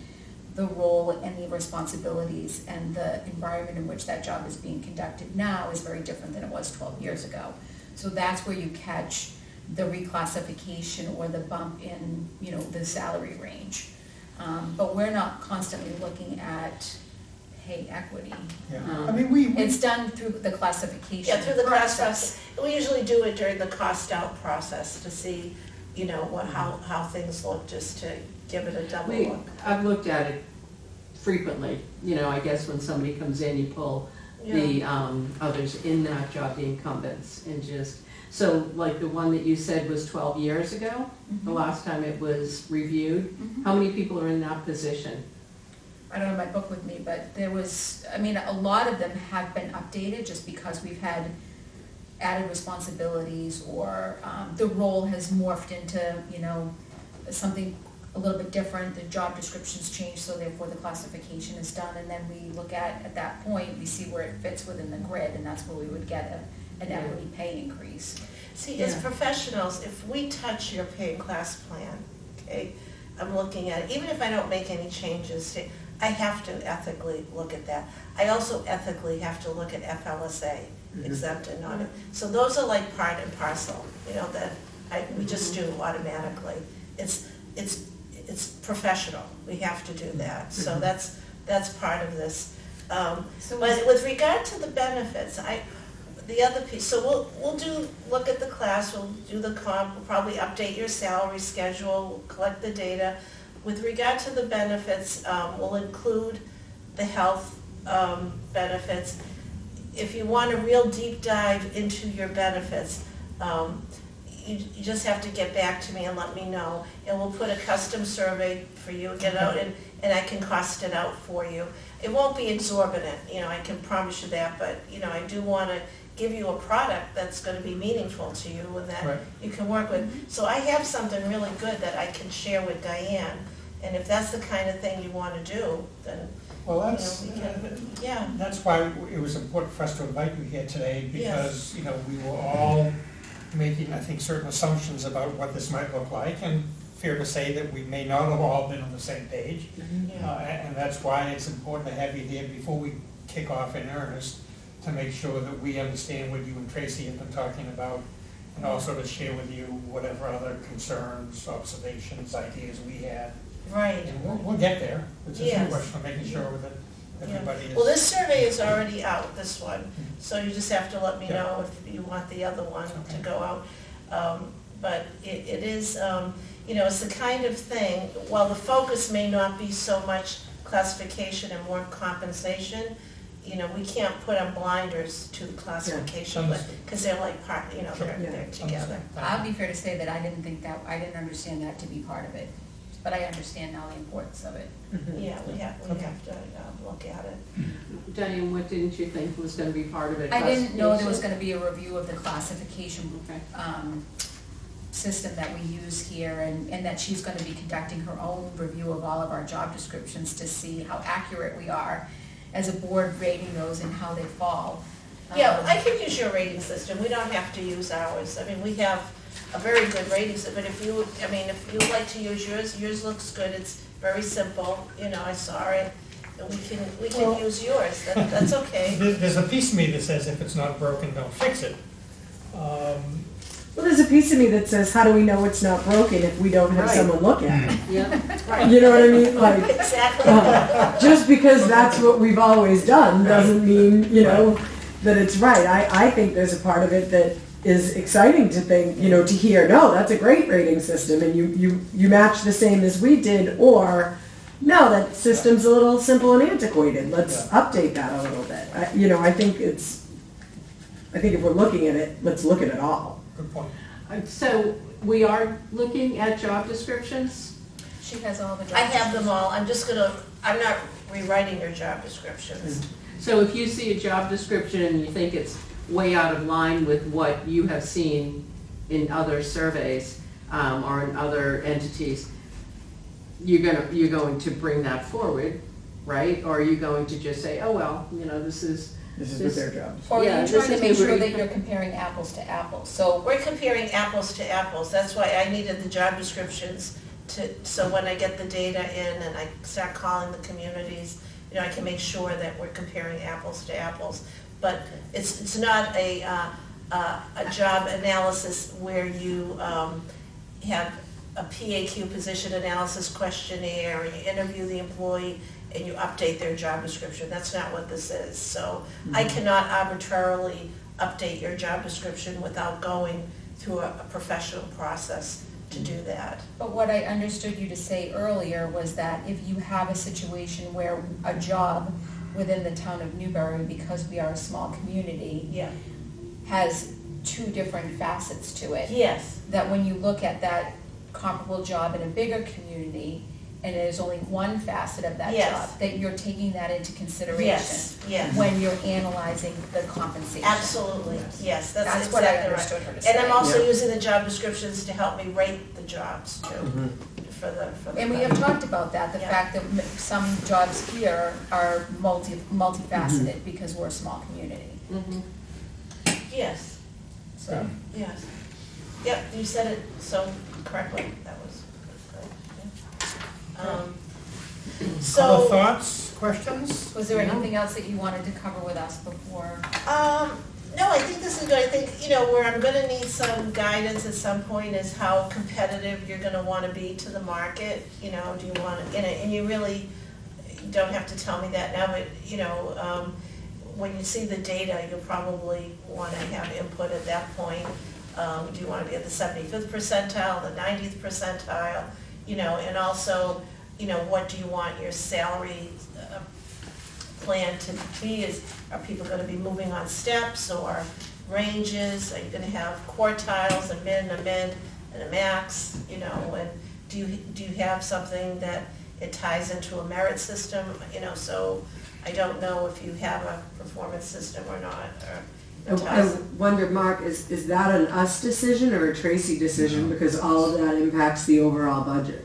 the role and the responsibilities and the environment in which that job is being conducted now is very different than it was 12 years ago. So that's where you catch the reclassification or the bump in, you know, the salary range. But we're not constantly looking at pay equity. Yeah. I mean, It's done through the classification Yeah, through the cost process. process. We usually do it during the cost out process to see, you know, how things look, just to give it a double look. I've looked at it frequently, you know, I guess when somebody comes in, you pull the others in that job, the incumbents, and just, so like the one that you said was 12 years ago, the last time it was reviewed, how many people are in that position? I don't have my book with me, but there was, I mean, a lot of them have been updated just because we've had added responsibilities, or the role has morphed into, you know, something a little bit different, the job description's changed, so therefore the classification is done, and then we look at that point, we see where it fits within the grid, and that's where we would get an equity pay increase. See, as professionals, if we touch your pay and class plan, okay, I'm looking at it, even if I don't make any changes, I have to ethically look at that. I also ethically have to look at FLSA, exempt and non. So those are like part and parcel, you know, that we just do automatically. It's professional, we have to do that, so that's part of this. But with regard to the benefits, the other piece, so we'll look at the class, we'll do the comp, we'll probably update your salary schedule, we'll collect the data. With regard to the benefits, we'll include the health benefits. If you want a real deep dive into your benefits, you just have to get back to me and let me know, and we'll put a custom survey for you, get out, and I can cost it out for you. It won't be exorbitant, you know, I can promise you that, but, you know, I do want to give you a product that's going to be meaningful to you and that you can work with. So I have something really good that I can share with Diane, and if that's the kind of thing you want to do, then, Well, you that's, know, we can, yeah. that's why it was important for us to invite you here today, because, you know, we were all making, I think, certain assumptions about what this might look like, and fair to say that we may not have all been on the same page. And that's why it's important to have you here before we kick off in earnest, to make sure that we understand what you and Tracy have been talking about, and also to share with you whatever other concerns, observations, ideas we had. Right. And we'll get there. It's just a Yes. question of making sure that everybody is. Well, this survey is already out, this one, so you just have to let me know if you want the other one to go out. But it is, you know, it's the kind of thing, while the focus may not be so much classification and more compensation, you know, we can't put on blinders to the classification, because they're like part, you know, they're together. I'll be fair to say that I didn't understand that to be part of it, but I understand now the importance of it. Yeah, we have to look at it. Diane, what didn't you think was going to be part of it? I didn't know there was Classification? going to be a review of the classification system that we use here, and that she's going to be conducting her own review of all of our job descriptions to see how accurate we are as a board rating those and how they fall. Yeah, I can use your rating system, we don't have to use ours. I mean, we have a very good rating system, but if you, I mean, if you like to use yours looks good, it's very simple, you know, I saw it, and we can use yours, that's okay. There's a piece of me that says if it's not broken, don't fix it. Well, there's a piece of me that says, how do we know it's not broken if we don't have Right. someone look at it? Yeah, You know what I mean? Like, Exactly. just because that's what we've always done doesn't mean, you know, that it's right. I think there's a part of it that is exciting to think, you know, to hear, no, that's a great rating system, and you match the same as we did, or, no, that system's a little simple and antiquated, let's update that a little bit. You know, I think if we're looking at it, let's look at it all. Good point. so we are looking at job descriptions? She has all the job I have them descriptions. all, I'm not rewriting your job descriptions. So if you see a job description and you think it's way out of line with what you have seen in other surveys, or in other entities, you're going to bring that forward, right? Or are you going to just say, oh, well, you know, this is what their job is. Or Yeah, are you this trying to is make where sure you- that you're comparing apples to apples? So We're comparing apples to apples, that's why I needed the job descriptions so when I get the data in and I start calling the communities, you know, I can make sure that we're comparing apples to apples. But it's not a job analysis where you have a PAQ, position analysis questionnaire, and you interview the employee and you update their job description. That's not what this is. So I cannot arbitrarily update your job description without going through a professional process to do that. But what I understood you to say earlier was that if you have a situation where a job within the town of Newbury, because we are a small community, Yeah, has two different facets to it. yes, That when you look at that comparable job in a bigger community, and there's only one facet of that Yes. job, that you're taking that into consideration yes, yes. when you're analyzing the compensation. Absolutely, yes, that's That's what I exactly right. understood her to say. And I'm also Yeah. using the job descriptions to help me rate the jobs too, Mhm. for the. And we have talked about that, the Yeah. fact that some jobs here are multifaceted because we're a small community, Mhm. Yes, so. yes. Yep, you said it so correctly, that was good, yeah. Other So, thoughts, questions? Was there anything else that you wanted to cover with us before? no, I think this is good, I think, where I'm gonna need some guidance at some point is how competitive you're gonna wanna be to the market, do you wanna, and you really don't have to tell me that now, but, when you see the data, you'll probably wanna have input at that point. Do you wanna be at the 75th percentile, the 90th percentile, and also, what do you want your salary plan to be? Are people gonna be moving on steps or ranges? Are you gonna have quartiles, a min, and a max, and do you have something that it ties into a merit system, so I don't know if you have a performance system or not, or it I ties. wonder, Mark, is that an us decision or a Tracy decision? Because all of that impacts the overall budget.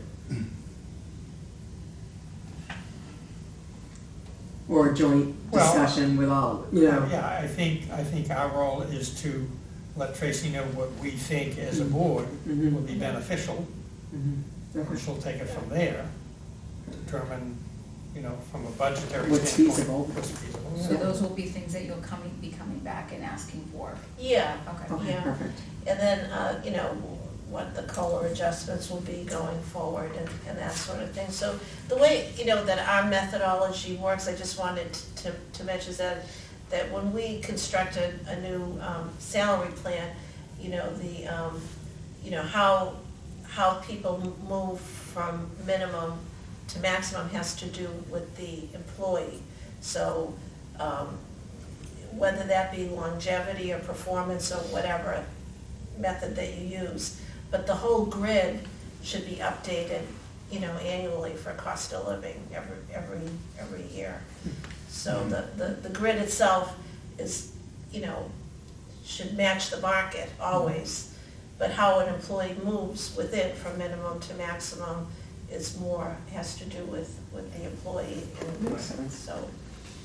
Or a joint Well, discussion with all, Yeah, I think our role is to let Tracy know what we think as a board Mhm. will be beneficial, Mhm. and Okay. she'll take it from there, determine, from a budgetary What's standpoint. feasible. What's feasible. So those will be things that you'll be coming back and asking for. Yeah, Okay. Okay, Yeah. perfect. and then, what the COLA adjustments will be going forward and that sort of thing. So the way, that our methodology works, I just wanted to mention that when we constructed a new salary plan, how people move from minimum to maximum has to do with the employee. So whether that be longevity or performance or whatever method that you use, but the whole grid should be updated, annually for cost of living every year. So the grid itself is, should match the market always, but how an employee moves within from minimum to maximum has to do with the employee. Makes sense. So,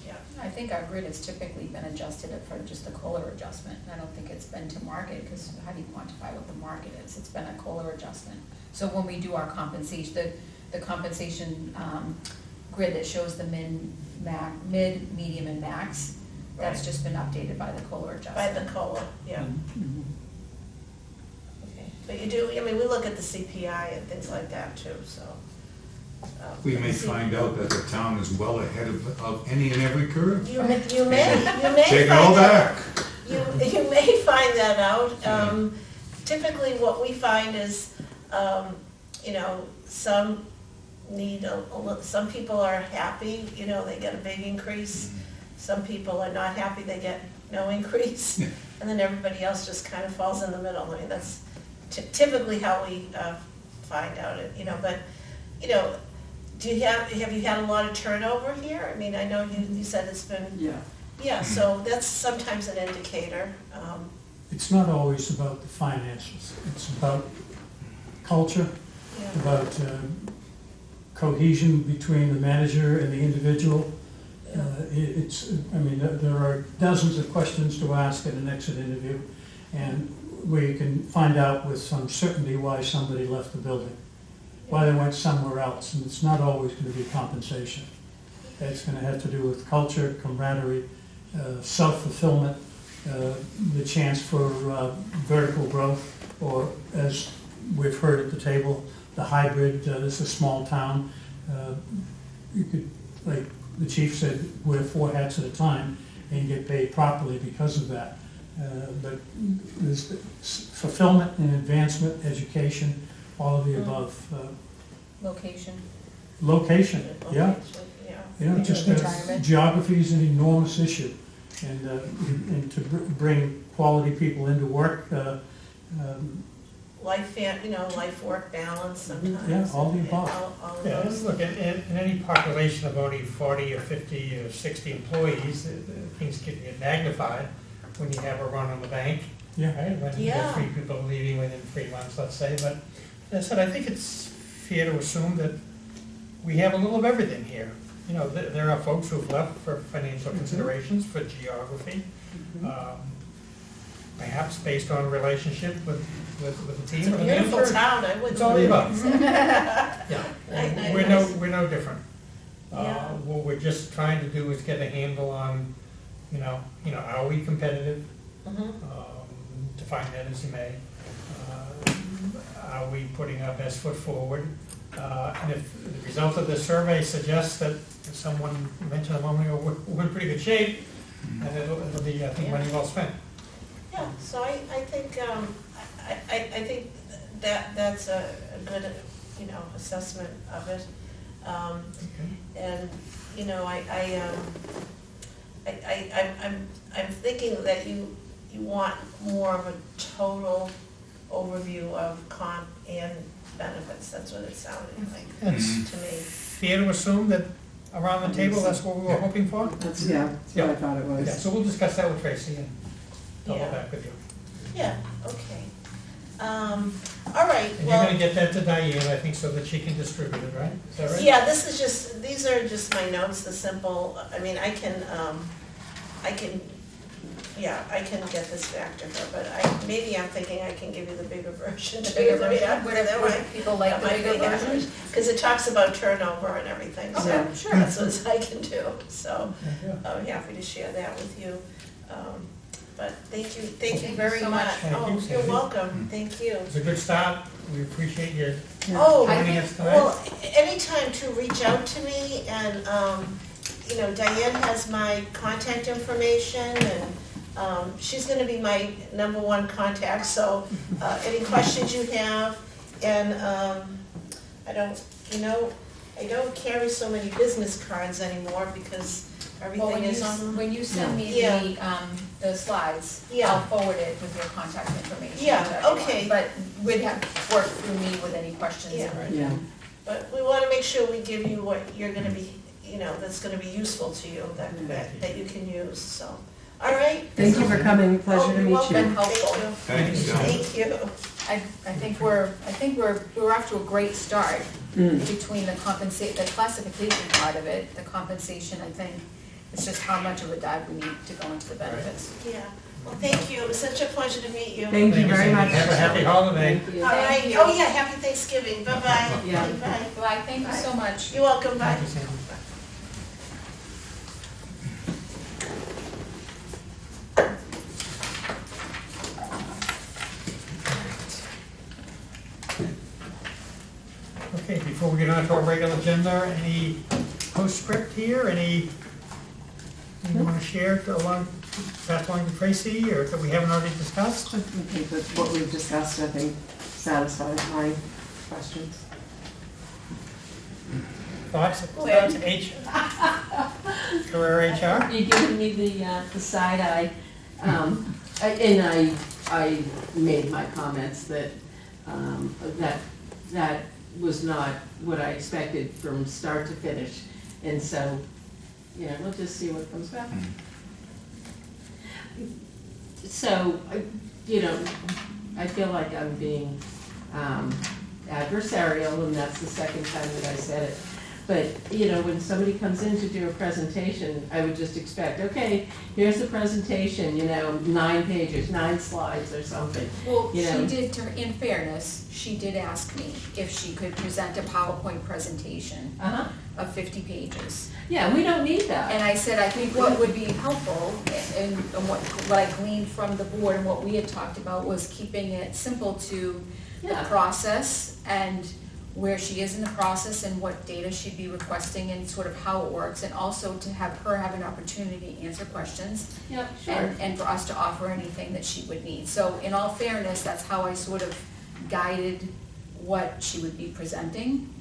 yeah. I think our grid has typically been adjusted for just a COLA adjustment. I don't think it's been to market, because how do you quantify what the market is? It's been a COLA adjustment. So when we do our compensation, the compensation grid that shows the mid, medium, and max, that's Right. just been updated by the COLA By adjustment. the COLA, yeah. Mhm. Okay. But you do, we look at the CPI and things like that too, so. We may find out that the town is well ahead of any and every curve. You may Take it find all that, back. you may find that out. Typically, what we find is, some need some people are happy, they get a big increase. Some people are not happy, they get no increase. Yeah. And then everybody else just kind of falls in the middle. I mean, that's typically how we find out it, but, have you had a lot of turnover here? I mean, I know you said it's been, Yeah. so that's sometimes an indicator. It's not always about the finances. It's about culture, Yeah. about cohesion between the manager and the individual. There are dozens of questions to ask at an exit interview, and we can find out with some certainty why somebody left the building, why they went somewhere else, and it's not always going to be compensation. It's going to have to do with culture, camaraderie, self-fulfillment, the chance for vertical growth, or as we've heard at the table, the hybrid. This is a small town. You could, like the chief said, wear 4 hats at a time and get paid properly because of that. But there's fulfillment and advancement, education, all of the above. Location. Location, yeah. Yeah. Just Retirement. geography is an enormous issue. And to bring quality people into work, Life-work balance sometimes. Yeah, all the above. All of Yeah, those. look, in any population of only 40 or 50 or 60 employees, things can get magnified when you have a run on the bank, yeah. right? When you Yeah. have 3 people leaving within 3 months, let's say. But as I said, I think it's fair to assume that we have a little of everything here. There are folks who've left for financial considerations, for geography, perhaps based on a relationship with the team. It's a or the beautiful manager. town, I wouldn't. It's all the above. I- Yeah, I- we're no different. Yeah. What we're just trying to do is get a handle on, are we competitive? Mhm. Define that as you may. Are we putting our best foot forward? And if the result of the survey suggests that, as someone mentioned a moment ago, we're in pretty good shape, and it'll be, I think, money well spent. Yeah, so I think, I think that's a good, assessment of it. And, I'm thinking that you want more of a total overview of comp and benefits, that's what it sounded like It's to me. fair to assume that around the table, that's what we were hoping for? That's what I thought it was. Yeah, so we'll discuss that with Tracy and double Yeah. back with you. Yeah, okay. All right, And you're gonna well, get that to Diane, I think, so that she can distribute it, right? Is that right? yeah, these are just my notes, the simple, I mean, I can get this back to her, but maybe I'm thinking I can give you the bigger version. The bigger version, Yeah, whatever, that might- people like the that might bigger be version. Because it talks about turnover and everything, so Yeah. Sure. that's what I can do, so Yeah. I'm happy to share that with you. But thank you you very so much. much. Thank you, Oh, you're Sandy. welcome, thank you. It's a good start, we appreciate your Oh, joining us tonight. well, anytime to reach out to me, and, Diane has my contact information, and she's gonna be my #1 contact, so any questions you have, and I don't carry so many business cards anymore because Well, everything is on. when you send me Yeah. the slides, Yeah. I'll forward it with your contact information. Yeah, to everyone. okay. But we'd have to work through me with any questions. Yeah. Yeah. But we wanna make sure we give you what you're gonna be, that's gonna be useful to you, that you can use, so. All right? Thank you for coming, pleasure Oh, to you're meet welcome. you. Helpful. Thanks, John. Thank you. I think we're off to a great start Mm. between the classification part of it, the compensation, I think. It's just how much of a dive we need to go into the benefits. Yeah, well, thank you, it was such a pleasure to meet you. Thank you very Sandy. much. Have a happy holiday. Thank you. All right, Thank you. oh yeah, happy Thanksgiving, bye-bye. Yeah. Bye. Bye, thank you so much. You're welcome, bye. Thank you, Sandy. Okay, before we get on to our regular agenda, any postscript here, you want to share pass along to Tracy, or that we haven't already discussed? I think that what we've discussed, I think, satisfies my questions. Thoughts? Where? Career HR? You're giving me the side eye. And I made my comments that, that was not what I expected from start to finish. And so, we'll just see what comes back. So, I feel like I'm being adversarial, and that's the second time that I said it. But, when somebody comes in to do a presentation, I would just expect, okay, here's the presentation, 9 pages, 9 slides or something. Well, You know. she did, in fairness, she did ask me if she could present a PowerPoint presentation Uh-huh. of 50 pages. Yeah, we don't need that. And I said, I think what would be helpful, and what I gleaned from the board and what we had talked about was keeping it simple to the Yeah. process and where she is in the process and what data she'd be requesting and sort of how it works, and also to have her have an opportunity to answer questions Yep, sure. and for us to offer anything that she would need. So in all fairness, that's how I sort of guided what she would be presenting.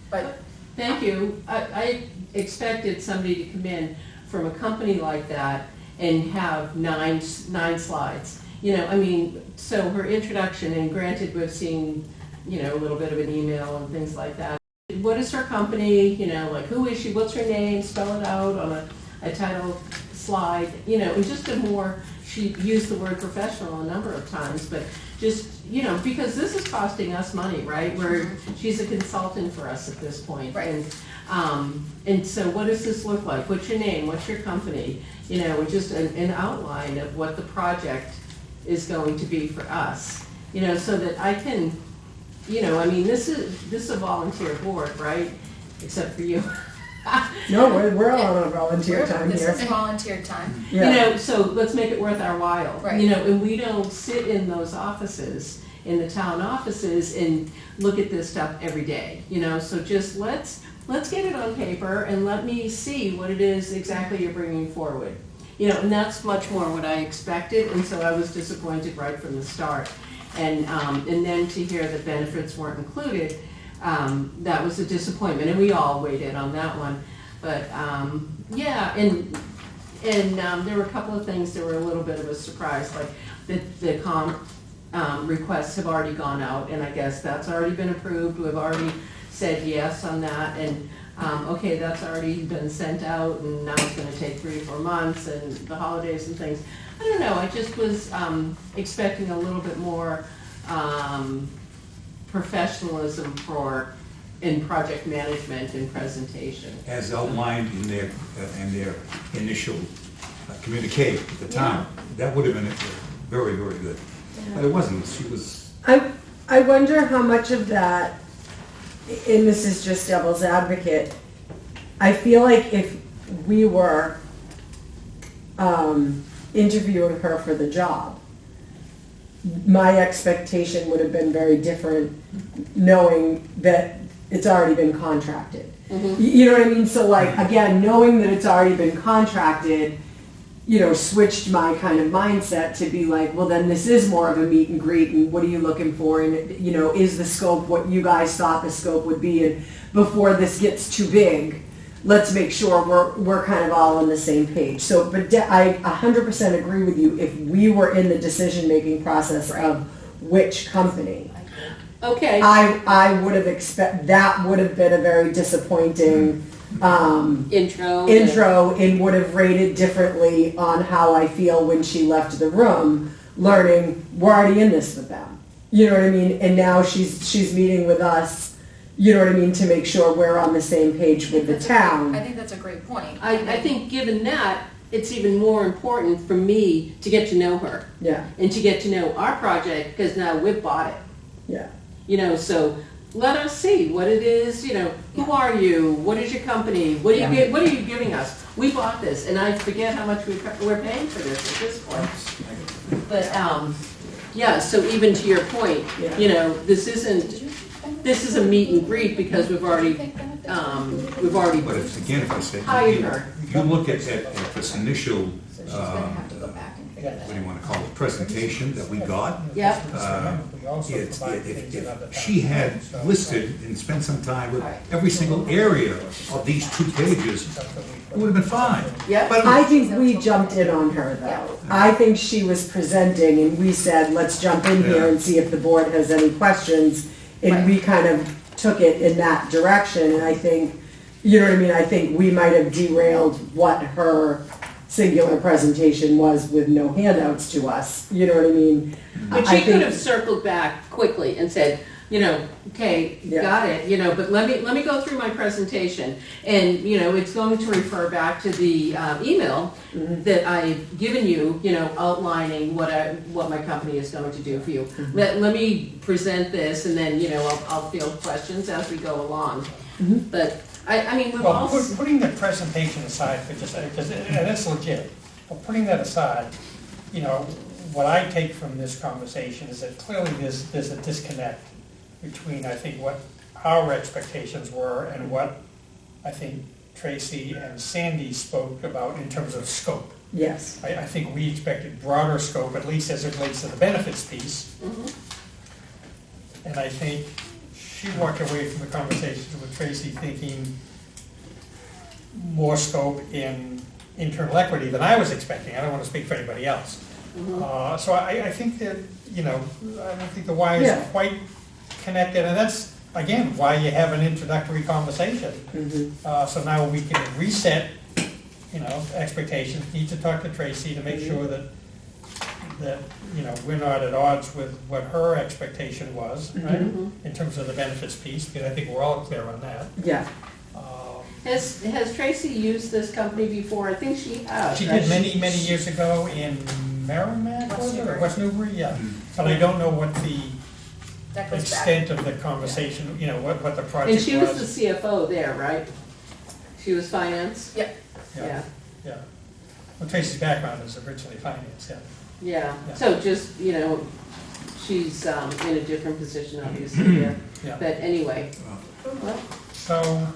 But Thank you. I expected somebody to come in from a company like that and have nine slides. You know, I mean, so her introduction, and granted, we've seen, you know, a little bit of an email and things like that. What is her company, you know, like who is she, what's her name, spell it out on a title slide, you know, and just a more, she used the word professional a number of times, but just, you know, because this is costing us money, right? She's a consultant for us at this point. Right. And so what does this look like? What's your name? What's your company? You know, just an outline of what the project is going to be for us. You know, so that I can, you know, I mean, this is a volunteer board, right? Except for you. No, we're all on a volunteer time This here. is volunteer time. You Yeah, know, so let's make it worth our while. Right. You know, and we don't sit in those offices, in the town offices, and look at this stuff every day, you know? So just let's get it on paper and let me see what it is exactly you're bringing forward. You know, and that's much more what I expected, and so I was disappointed right from the start. And then to hear that benefits weren't included, that was a disappointment, and we all weighed in on that one. But, yeah, and there were a couple of things that were a little bit of a surprise, like the requests have already gone out, and I guess that's already been approved. We've already said yes on that, and, okay, that's already been sent out, and now it's gonna take 3 or 4 months, and the holidays and things. I don't know, I just was expecting a little bit more professionalism in project management and presentation. As outlined in their initial communique at the time, that would have been very, very good. But it wasn't, she was, I wonder how much of that, and this is just devil's advocate, I feel like if we were interviewing her for the job, my expectation would have been very different, knowing that it's already been contracted. You know what I mean? So like, again, knowing that it's already been contracted, you know, switched my kind of mindset to be like, well, then this is more of a meet and greet, and what are you looking for? And, you know, is the scope what you guys thought the scope would be? And before this gets too big, let's make sure we're kind of all on the same page. So, but I 100% agree with you. If we were in the decision-making process of which company, Okay. I would have that would have been a very disappointing Intro. and would have rated differently on how I feel when she left the room, learning we're already in this with them. You know what I mean? And now she's meeting with us, you know what I mean, to make sure we're on the same page with the town. I think that's a great point. I think given that, it's even more important for me to get to know her Yeah, and to get to know our project, because now we've bought it. yeah. You know, so let us see what it is, you know, who are you? What is your company? What are you giving us? We bought this, and I forget how much we're paying for this at this point. But, yeah, so even to your point, Yeah. you know, this is a meet and greet because we've already but it's, again, if I say, hired her. you look at this initial, So she's gonna have to go back and figure what that do you out. want to call it, presentation that we got. Yep. If she had listed and spent some time with every single area of these 2 pages, it would have been fine. Yep. But I think we jumped in on her though. I think she was presenting and we said, let's jump in here and see if the board has any questions. And we kind of took it in that direction, and I think, you know what I mean, I think we might have derailed what her singular presentation was with no handouts to us, you know what I mean? But I she could think- have circled back quickly and said, you know, okay, Yeah. got it, you know, but let me go through my presentation. And, you know, it's going to refer back to the email Mm-hmm. that I've given you, you know, outlining what my company is going to do for you. Mm-hmm. Let me present this, and then, you know, I'll field questions as we go along. Mm-hmm. But, I mean, we've Well, all, putting the presentation aside for just, because that's legit, but putting that aside, you know, what I take from this conversation is that clearly there's a disconnect between, I think, what our expectations were and what I think Tracy and Sandy spoke about in terms of scope. Yes, I think we expected broader scope, at least as it relates to the benefits piece. And I think she walked away from the conversation with Tracy thinking more scope in internal equity than I was expecting. I don't want to speak for anybody else. So I think that, you know, I don't think the wires Yeah. are quite connected, and that's, again, why you have an introductory conversation. So now we can reset, you know, expectations, need to talk to Tracy to make sure that, you know, we're not at odds with what her expectation was, right? In terms of the benefits piece, because I think we're all clear on that. Yeah, Has Tracy used this company before? I think she has. She right? did many years ago in Merrimack, was it, or Newbury. West Newbury, yeah. But I don't know what the That goes back. extent of the conversation, you know, what the And project she was was. the CFO there, right? She was finance? Yep, Yeah, yeah. Well, Tracy's background is originally finance, yeah. Yeah, Yeah. so just, you know, she's in a different position obviously here. Yeah. But anyway, well, So,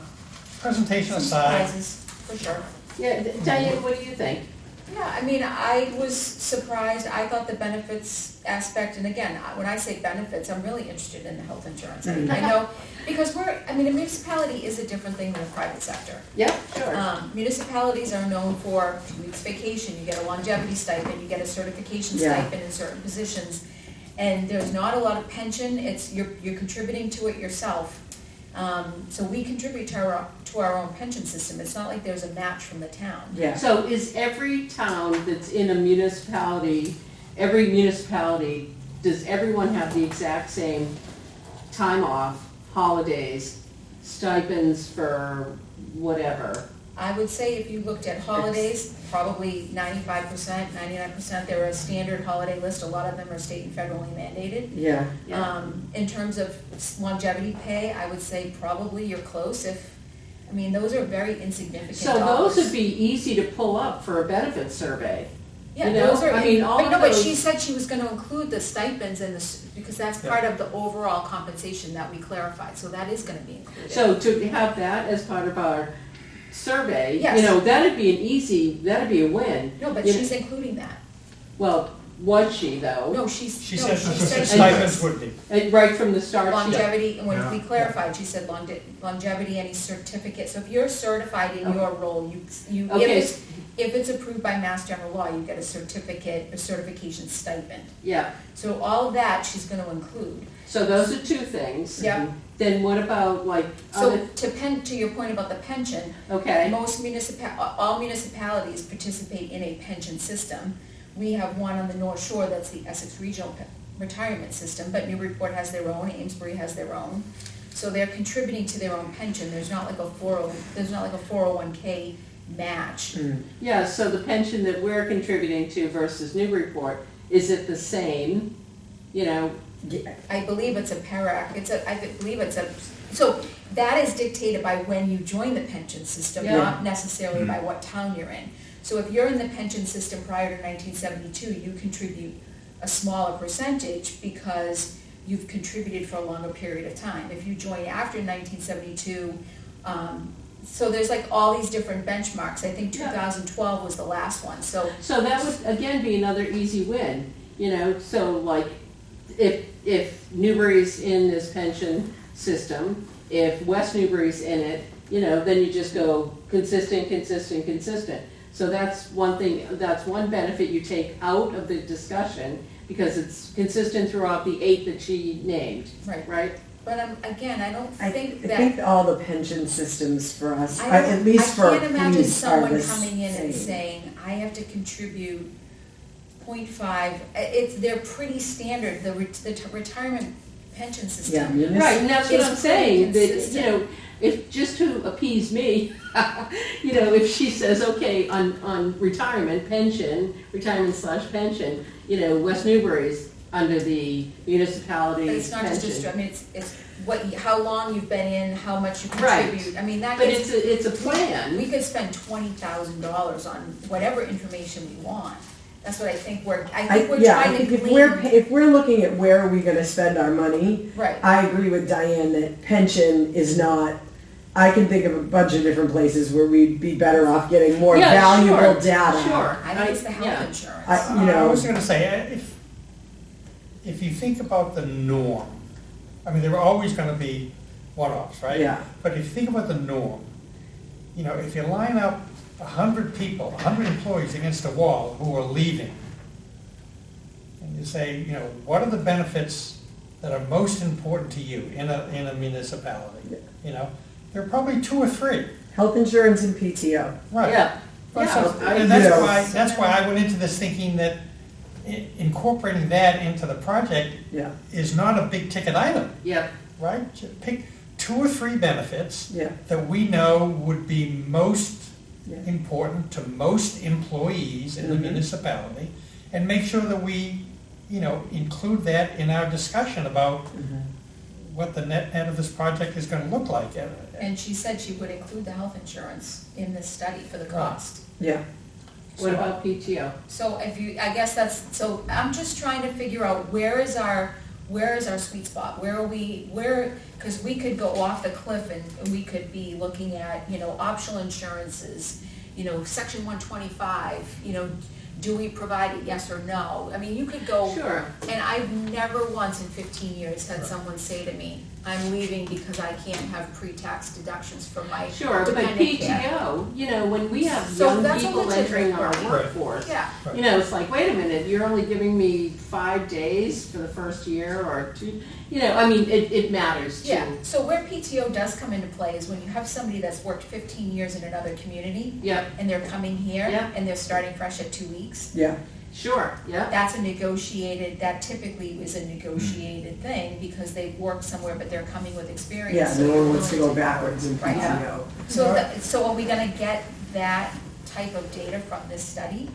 presentation aside, surprises, for sure. yeah, Diane, what do you think? Yeah, I mean, I was surprised, I thought the benefits aspect, and again, when I say benefits, I'm really interested in the health insurance. I know, because a municipality is a different thing than the private sector. Yeah, sure. Municipalities are known for 2 weeks vacation, you get a longevity stipend, you get a certification Yeah. stipend in certain positions. And there's not a lot of pension, you're contributing to it yourself. So we contribute to our own pension system, it's not like there's a match from the town. yeah. So is every town that's in a municipality, every municipality, does everyone have the exact same time off, holidays, stipends for whatever? I would say if you looked at holidays, probably 95%, 99%, they're a standard holiday list, a lot of them are state and federally mandated. Yeah, In terms of longevity pay, I would say probably you're close those are very insignificant So dollars. those would be easy to pull up for a benefit survey. Yeah, you know, those are, I mean, all but of no, but those- she said she was gonna include the stipends and because that's Yeah. part of the overall compensation that we clarified, so that is gonna be included. So to have that as part of our survey, Yes. you know, that'd be a win. No, but You- she's including that. Well, was she though? No, she no, said she stipends would be. Right from the start, she, longevity, and when Yeah. we clarified, she said longevity, any certificate, so if you're certified in your role, you, Okay. if it's approved by Mass General Law, you get a certificate, a certification stipend. yeah. So all of that she's gonna include. So those are two things. Yeah. Then what about like So other, to your point about the pension, okay, all municipalities participate in a pension system. We have one on the North Shore, that's the Essex Regional Retirement System, but Newburyport has their own, Amesbury has their own. So they're contributing to their own pension, there's not like a 401k match. yeah, so the pension that we're contributing to versus Newburyport, is it the same? You know, I believe it's a PERAC, so that is dictated by when you join the pension system, Yeah. not necessarily by what town you're in. So if you're in the pension system prior to 1972, you contribute a smaller percentage because you've contributed for a longer period of time. If you join after 1972, so there's like all these different benchmarks. I think Yeah. 2012 was the last one, so so that would again be another easy win, you know, so like if Newbury's in this pension system, if West Newbury's in it, you know, then you just go consistent. So that's one thing, that's one benefit you take out of the discussion because it's consistent throughout the 8 that she named, Right. right? But again, I don't I think think that, all the pension systems for us, I don't- at least for I can't imagine police, are someone the coming in and same. saying, I have to contribute 0.5. They're pretty standard, the retirement pension Yeah, system. munis- Right, and that's what It's I'm saying, that, consistent. you know, if, just to appease me, you know, if she says, okay, on retirement/pension, you know, West Newbury's under the municipality But it's not just pension. I mean, it's how long you've been in, how much you Right. contribute, I mean, that But gets. it's a plan. We could spend $20,000 on whatever information we want. That's what I think we're Yeah, I trying to think glean. if we're looking at where are we gonna spend our money, Right, I agree with Diane that pension is not, I can think of a bunch of different places where we'd be better off getting more Yeah, valuable sure, data. Sure. I think it's the yeah. health insurance. You know- I was gonna say, if you think about the norm, I mean, there are always gonna be one-offs, right? Yeah. But if you think about the norm, you know, if you line up 100 people, 100 employees against a wall who are leaving, and you say, you know, what are the benefits that are most important to you in a municipality? You know, there are probably 2 or 3, Health insurance and PTO. right? Yeah, But so- Yeah, And you know. that's why I went into this thinking that incorporating that into the project Yeah, is not a big ticket item, yep, right? Just pick 2 or 3 benefits yeah, that we know would be most yeah. important to most employees in the Mhm. municipality, and make sure that we, you know, include that in our discussion about Mhm. what the net of this project is gonna look like. And she said she would include the health insurance in this study for the cost. Yeah, what about PTO? So if you, I guess that's, so I'm just trying to figure out where is our sweet spot? Where are we, because we could go off the cliff and we could be looking at, you know, optional insurances, you know, section 125, you know, do we provide it, yes or no? I mean, you could go. Sure. And I've never once in 15 years had someone say to me, I'm leaving because I can't have pre-tax deductions for my Sure, but dependent care. PTO, you know, when we have So young that's a people legitimate entering our right. workforce, Yeah, you know, it's like, wait a minute, you're only giving me 5 days for the first year or 2, you know, I mean, it matters too. yeah. So where PTO does come into play is when you have somebody that's worked 15 years in another community Yep, and they're coming here Yeah. and they're starting fresh at 2 weeks. yeah, sure, yeah, That's a negotiated, that typically is a negotiated thing because they've worked somewhere, but they're coming with experience. yeah, so no you're one wants to willing go backwards in Right. PTO. So are we gonna get that type of data from this study?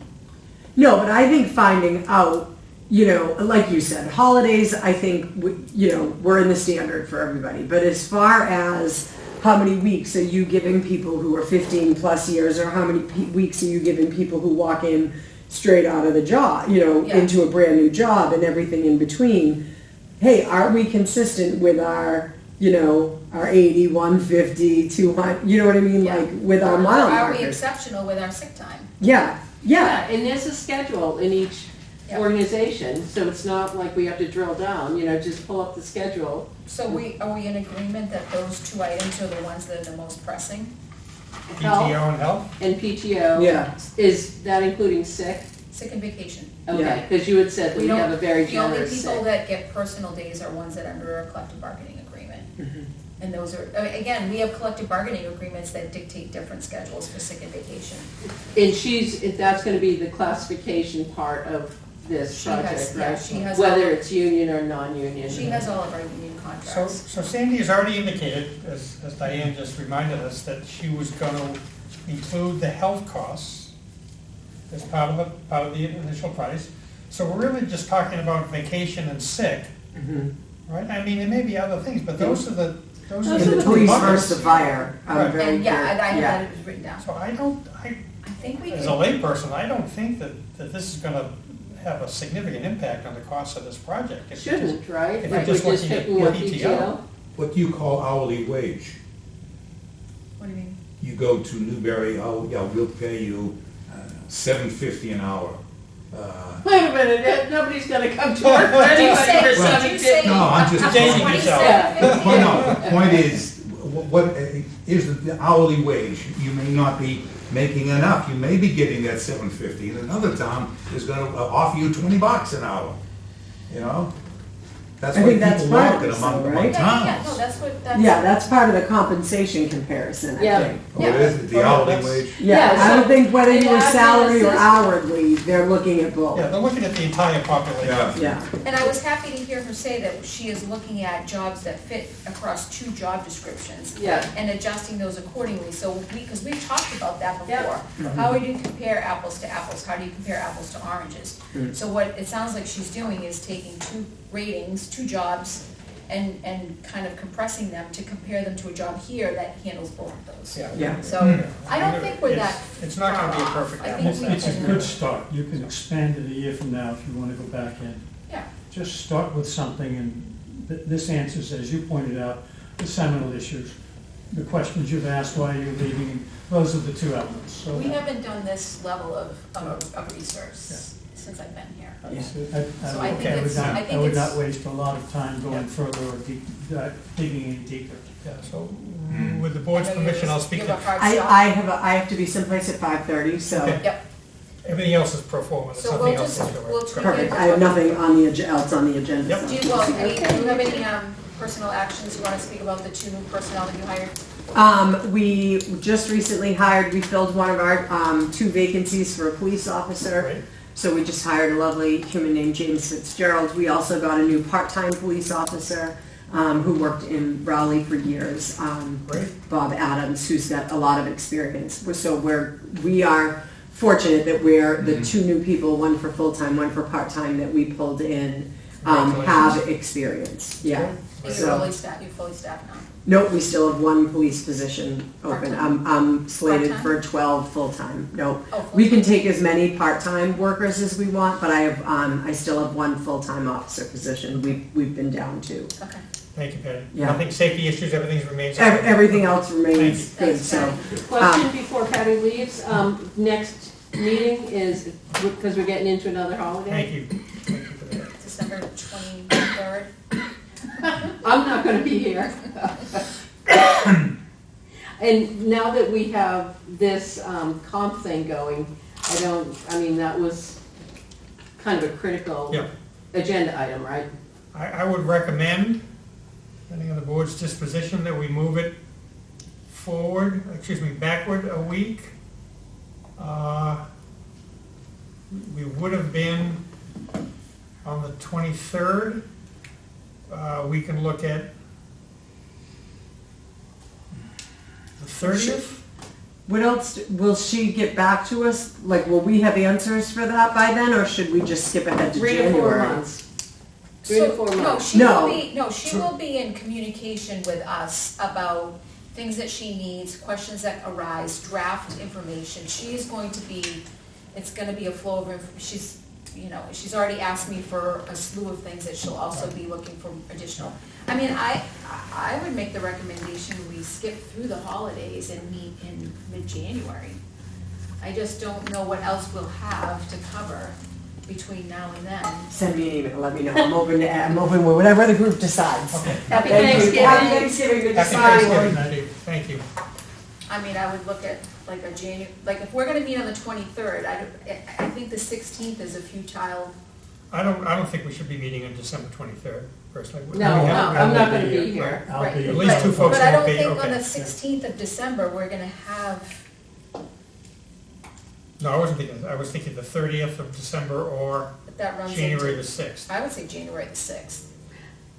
No, but I think finding out, you know, like you said, holidays, I think, you know, we're in the standard for everybody. But as far as how many weeks are you giving people who are 15 plus years, or how many weeks are you giving people who walk in straight out of the job, you know, Yeah. into a brand new job and everything in between? Hey, are we consistent with our, you know, our 80, 150, 200, you know what I mean? Yeah. Like with our Or mile are we markers. exceptional with our sick time? Yeah, yeah, yeah, and there's a schedule in each Yeah. organization, so it's not like we have to drill down, you know, just pull up the schedule. So are we in agreement that those 2 items are the ones that are the most pressing? Health PTO and health? and PTO. yeah. Is that including sick? Sick and vacation. Okay, because you had said that we don't- have a very The only generous people sick. that get personal days are ones that are under a collective bargaining agreement. And those are, I mean, again, we have collective bargaining agreements that dictate different schedules for sick and vacation. And that's gonna be the classification part of this She has- project, yeah, right? she has Whether all- it's union or non-union. She has all of our union So, contracts. so Sandy has already indicated, as Diane just reminded us, that she was gonna include the health costs as part of the initial price. So we're really just talking about vacation and sick, Mhm. right? I mean, there may be other things, but those are the Those And are the the police buckets. versus the fire, I'm Right. very And yeah, and I clear. have that written down. So I I think we as a can, layperson, I don't think that this is gonna have a significant impact on the cost of this project. If you just- Shouldn't, right? if If you're we're just just looking at picking up PTO. PTO. What do you call hourly wage? what do you mean? You go to Newberry, oh, yeah, we'll pay you $7.50 an hour. Wait a minute, nobody's gonna come to work for Did you anybody say, for did you something say? No, I'm just up to dating 27.50? yourself. Well, no, the point is, what is the hourly wage? You may not be making enough, you may be getting that $7.50, and another town is gonna offer you $20 an hour, you know? That's I why think that's people part walk of it this, among though, among right? Yeah, no, towns. that's what, that's. Yeah, that's part of the compensation comparison, I Yeah. think. Oh, it is, the Yeah. hourly That's- wage? Yeah, Yeah, I so don't think whether the you were admin salary or assistant- hourly, they're looking at both. Yeah, they're looking at the entire population. Yeah. Yeah, And I was happy to hear her say that she is looking at jobs that fit across 2 job descriptions. Yeah. And adjusting those accordingly, so because we've talked about that Yeah. before. How do you compare apples to apples, how do you compare apples to oranges? Mm. So what it sounds like she's doing is taking 2 ratings, 2 jobs, and kind of compressing them to compare them to a job here that handles both of those. Yeah. yeah. So, I don't think we're It's- that It's not gonna be a far off. perfect I think apples. we It's a can- good start. You can expand it a year from now if you want to go back in. Yeah, Just start with something, and this answers, as you pointed out, the seminal issues, the questions you've asked, why you're leaving, those are the 2 elements. So we haven't done this level of research. since I've been here. Yeah. So I think I would it's, not- I I think would not it's, waste a lot of time going further or digging in deeper. Yeah, so with the board's I know you permission, I'll just speak give a to, hard I, stop. I have to be someplace at 5:30, so. Okay. Yep, everything else is pro forma, there's so nothing we'll else just, to do. we'll tweak Perfect, it. I have nothing on the, else on the agenda. Yep. so. Do you, well, do you have any, personal actions you wanna speak about, the 2 new personnel that you hired? We just recently hired, we filled one of our, 2 vacancies for a police officer. Great. So we just hired a lovely human named James Fitzgerald. We also got a new part-time police officer, who worked in Raleigh for years. Great. Bob Adams, who's got a lot of experience. So we are fortunate that we're the 2 new people, one for full-time, one for part-time, that we pulled in, have experience, yeah. And you're So- fully staffed now? Nope, we still have 1 police position open. Part-time? I'm slated Part-time? for 12 full-time. Nope. Oh, We can full-time. take as many part-time workers as we want, but I still have 1 full-time officer position. We've been down to. Okay. Thank you, Patty. Yeah. Nothing, safety issues, everything remains. Everything else remains Thank you. good, so. Question before Patty leaves, next meeting is, because we're getting into another holiday. Thank you. Thank you for that. December 23rd. I'm not gonna be here. And now that we have this comp thing going, I mean, that was kind of a critical Yeah. agenda item, right? I would recommend, depending on the board's disposition, that we move it backward a week. We would have been on the 23rd. We can look at the 30th. What else, will she get back to us? Like, will we have answers for that by then, or should we just skip ahead to 3 January? to 4 months. 3 to 4 So, months. she will be in communication with us about things that she needs, questions that arise, draft information. She is going to be, it's gonna be a flow of, she's already asked me for a slew of things that she'll also be looking for additional. I mean, I would make the recommendation we skip through the holidays and meet in mid-January. I just don't know what else we'll have to cover between now and then. Send me an email, let me know. I'm open with whatever the group decides. Okay. Happy Thank you. Thanksgiving. Happy Thanksgiving, good to Happy see Thanksgiving, you. Steve. Thank you. I mean, I would look at like a like if we're gonna meet on the 23rd, I think the 16th is a futile. I don't think we should be meeting on December 23rd, personally. No, I'm not gonna be here. I'll Right. be- At least 2 folks But I won't don't be, think on okay. the 16th of December, we're gonna have, No, I wasn't thinking, I was thinking the 30th of December or that runs January the into, 6th. I would say January the 6th.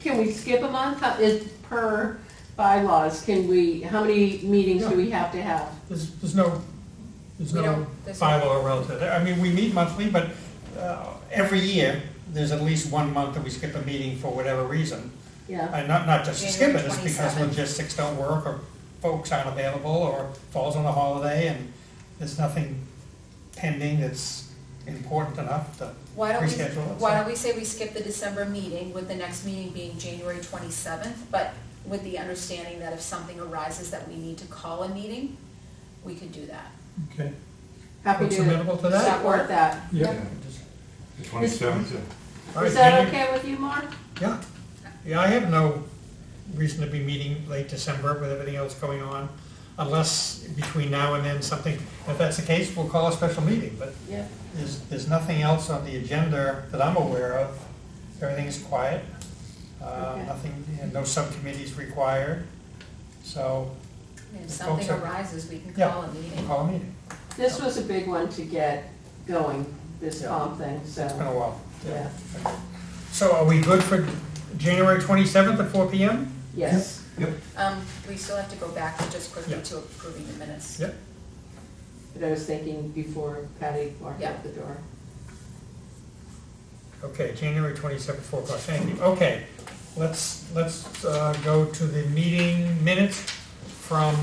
Can we skip a month? Is per bylaws, how many meetings do we have to have? There's no We don't- there's no- bylaw relative. I mean, we meet monthly, but every year, there's at least 1 month that we skip a meeting for whatever reason. Yeah, And not just to skip it, January it's because 27th. logistics don't work, or folks aren't available, or falls on a holiday, and there's nothing pending that's important enough to Why don't reschedule it. we say we skip the December meeting with the next meeting being January 27th, but with the understanding that if something arises that we need to call a meeting, we could do that. Okay. happy Folks to amenable to that? support that. Yeah. The 27th, All right, Is that January- okay with you, Mark? Yeah, I have no reason to be meeting late December with everything else going on, unless between now and then something, if that's the case, we'll call a special meeting, but Yeah. there's nothing else on the agenda that I'm aware of. Everything is quiet, Okay. nothing, no subcommittees required, so If The something folks are- arises, we can Yeah. call a meeting. call a meeting. This was a big one to get going, this comp thing, It's been a so, while. yeah, So are we good for January 27th at 4 PM? yes. We still have to go back just quickly Yeah. to approving the minutes. Yep. But I was thinking before Patty walked Yeah. out the door. Okay, January 27th, 4 o'clock, thank you. Okay, let's go to the meeting minutes from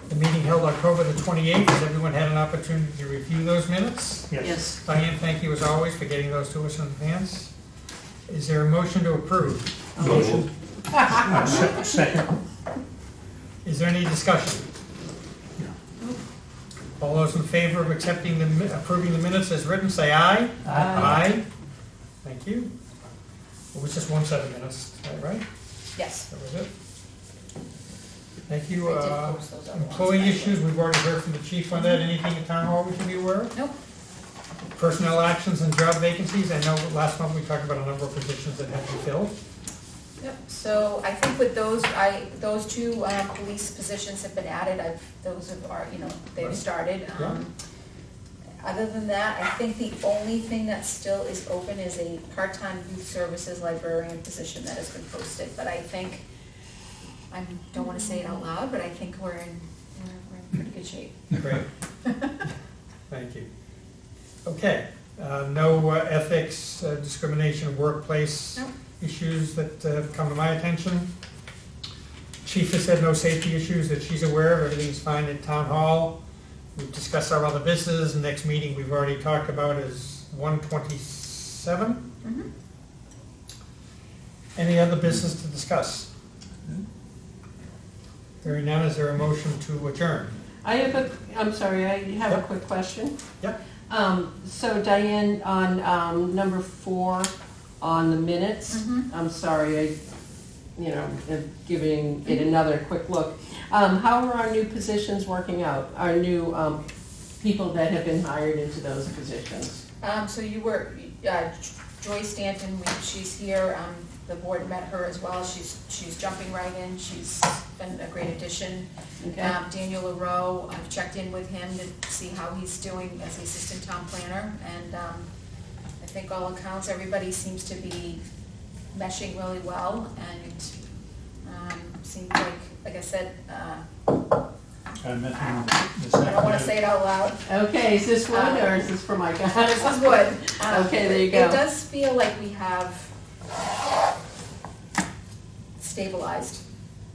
the meeting held October the 28th. Has everyone had an opportunity to review those minutes? Yes. Diane, thank you as always for getting those to us in advance. Is there a motion to approve? Motion. Second. Is there any discussion? All those in favor of accepting approving the minutes as written, say aye. Aye. Thank you. It was just one set of minutes, is that right? Yes. That was it. Thank you. I did post those other ones, Employee by the way. issues, we've already heard from the chief on that. Anything at town hall we should be aware of? Nope. Personnel actions and job vacancies. I know last month we talked about a number of positions that had to be filled. Yep, so I think with those, those two police positions have been added, those are, they've Right. started. Yeah. Other than that, I think the only thing that still is open is a part-time youth services librarian position that has been posted, but I think, I don't wanna say it out loud, but I think we're in pretty good shape. Great. Thank you. Okay, no ethics, discrimination, workplace Nope. issues that have come to my attention. Chief has said no safety issues that she's aware of, everything's fine at town hall. We've discussed our other business, the next meeting we've already talked about is 1/27. Mhm. Any other business to discuss? Hearing none, is there a motion to adjourn? I'm sorry, I have a Yep. quick question. Yep. So Diane, on number 4, on the minutes, Mhm. I'm sorry, am giving it another quick look. How are our new positions working out? Our new people that have been hired into those positions? So you were, Joy Stanton, she's here, the board met her as well, she's jumping right in, she's been a great addition. Okay. Daniel LaRoe, I've checked in with him to see how he's doing as the assistant town planner, and I think all accounts, everybody seems to be meshing really well, and seems like I said, I met him this I don't wanna afternoon. say it out loud. Okay, is this wood or is this for Micah? This is wood. Okay, there you go. It does feel like we have stabilized,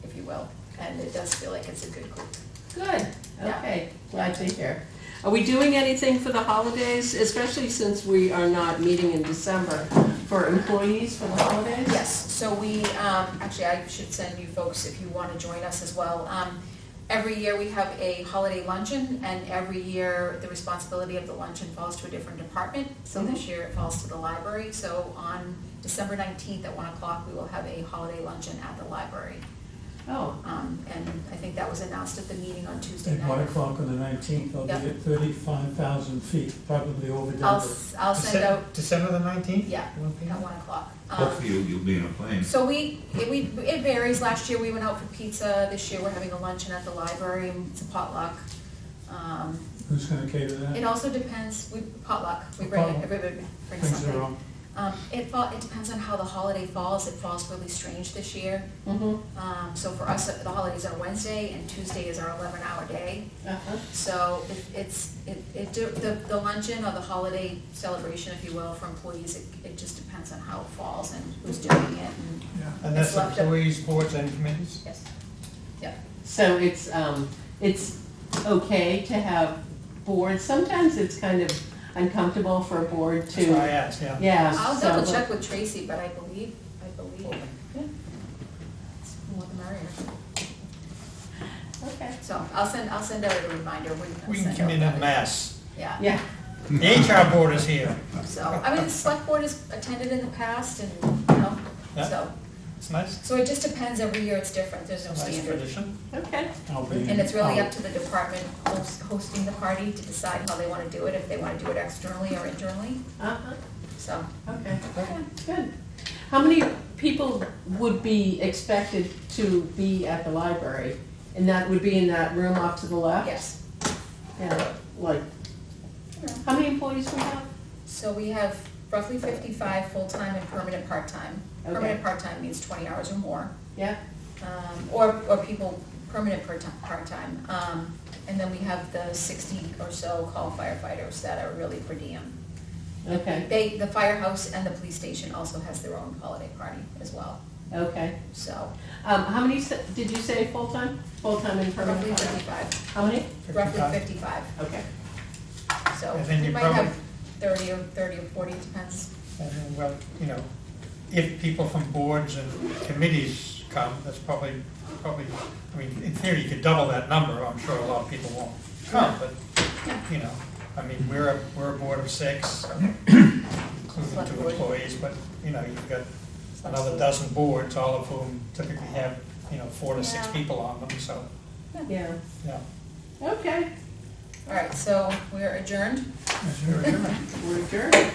if you will, and it does feel like it's a good group. Good, Yeah. okay, glad to hear. Are we doing anything for the holidays, especially since we are not meeting in December, for employees for the holidays? Yes, so we, actually, I should send you folks if you want to join us as well. Every year we have a holiday luncheon, and every year the responsibility of the luncheon falls to a different department. So this year it falls to the library, so on December 19th at 1 o'clock, we will have a holiday luncheon at the library. Oh, And I think that was announced at the meeting on Tuesday At 1 night. o'clock on the 19th, I'll be Yep. at 35,000 feet, probably over I'll, Denver. I'll send out, December the 19th? yeah, 1 p.m.? at 1 o'clock. Hopefully you'll be in a plane. So it varies. Last year we went out for pizza. This year we're having a luncheon at the library. It's a potluck. Who's gonna cater that? It also depends, potluck. We bring, Potluck. everybody brings Things are something. wrong. It depends on how the holiday falls. It falls really strange this year. mm-hmm, So for us, the holidays are Wednesday and Tuesday is our 11-hour day. uh-huh, So the luncheon or the holiday celebration, if you will, for employees, it just depends on how it falls and who's doing it and, Yeah, and that's It's left up- employees, boards, and committees? yes. Yeah. so it's okay to have boards, sometimes it's kind of uncomfortable for a board That's why I to, asked, yeah. yeah. I'll so- double check with Tracy, but I believe, yeah. It's more the merrier. Okay, So I'll send out a reminder. We can come in en masse. Yeah, yeah, The HR board is here. so, I mean, the select board has attended in the past and, Yeah. so, It's nice. so it just depends, every year it's different, there's no Nice standard. tradition. okay, I'll be. And it's really up to the department hosting the party to decide how they wanna do it, if they wanna do it externally or internally, uh-huh, so. okay, good. How many people would be expected to be at the library? And that would be in that room off to the left? Yes. Yeah, like, how many employees we have? So we have roughly 55 full-time and permanent part-time. Okay. Permanent part-time means 20 hours or more, Yeah, or people, permanent part-time. And then we have the 60 or so call firefighters that are really per diem. okay, The firehouse and the police station also has their own holiday party as well, okay. so How many, did you say full-time? Full-time and roughly permanent? 55, How many? roughly 55. 55. Okay, So And then we you might probably- have 30 or 40, depends. And then, well, if people from boards and committees come, that's probably, I mean, in theory, you could double that number. I'm sure a lot of people won't come, but you know, I mean, we're a board of 6, including Select 2 board. employees, but, you know, you've got another dozen boards, all of whom typically have, 4 to 6 Yeah. people on them, so, Yeah. yeah. Okay, All right, so we're adjourned. That's very good. we're adjourned.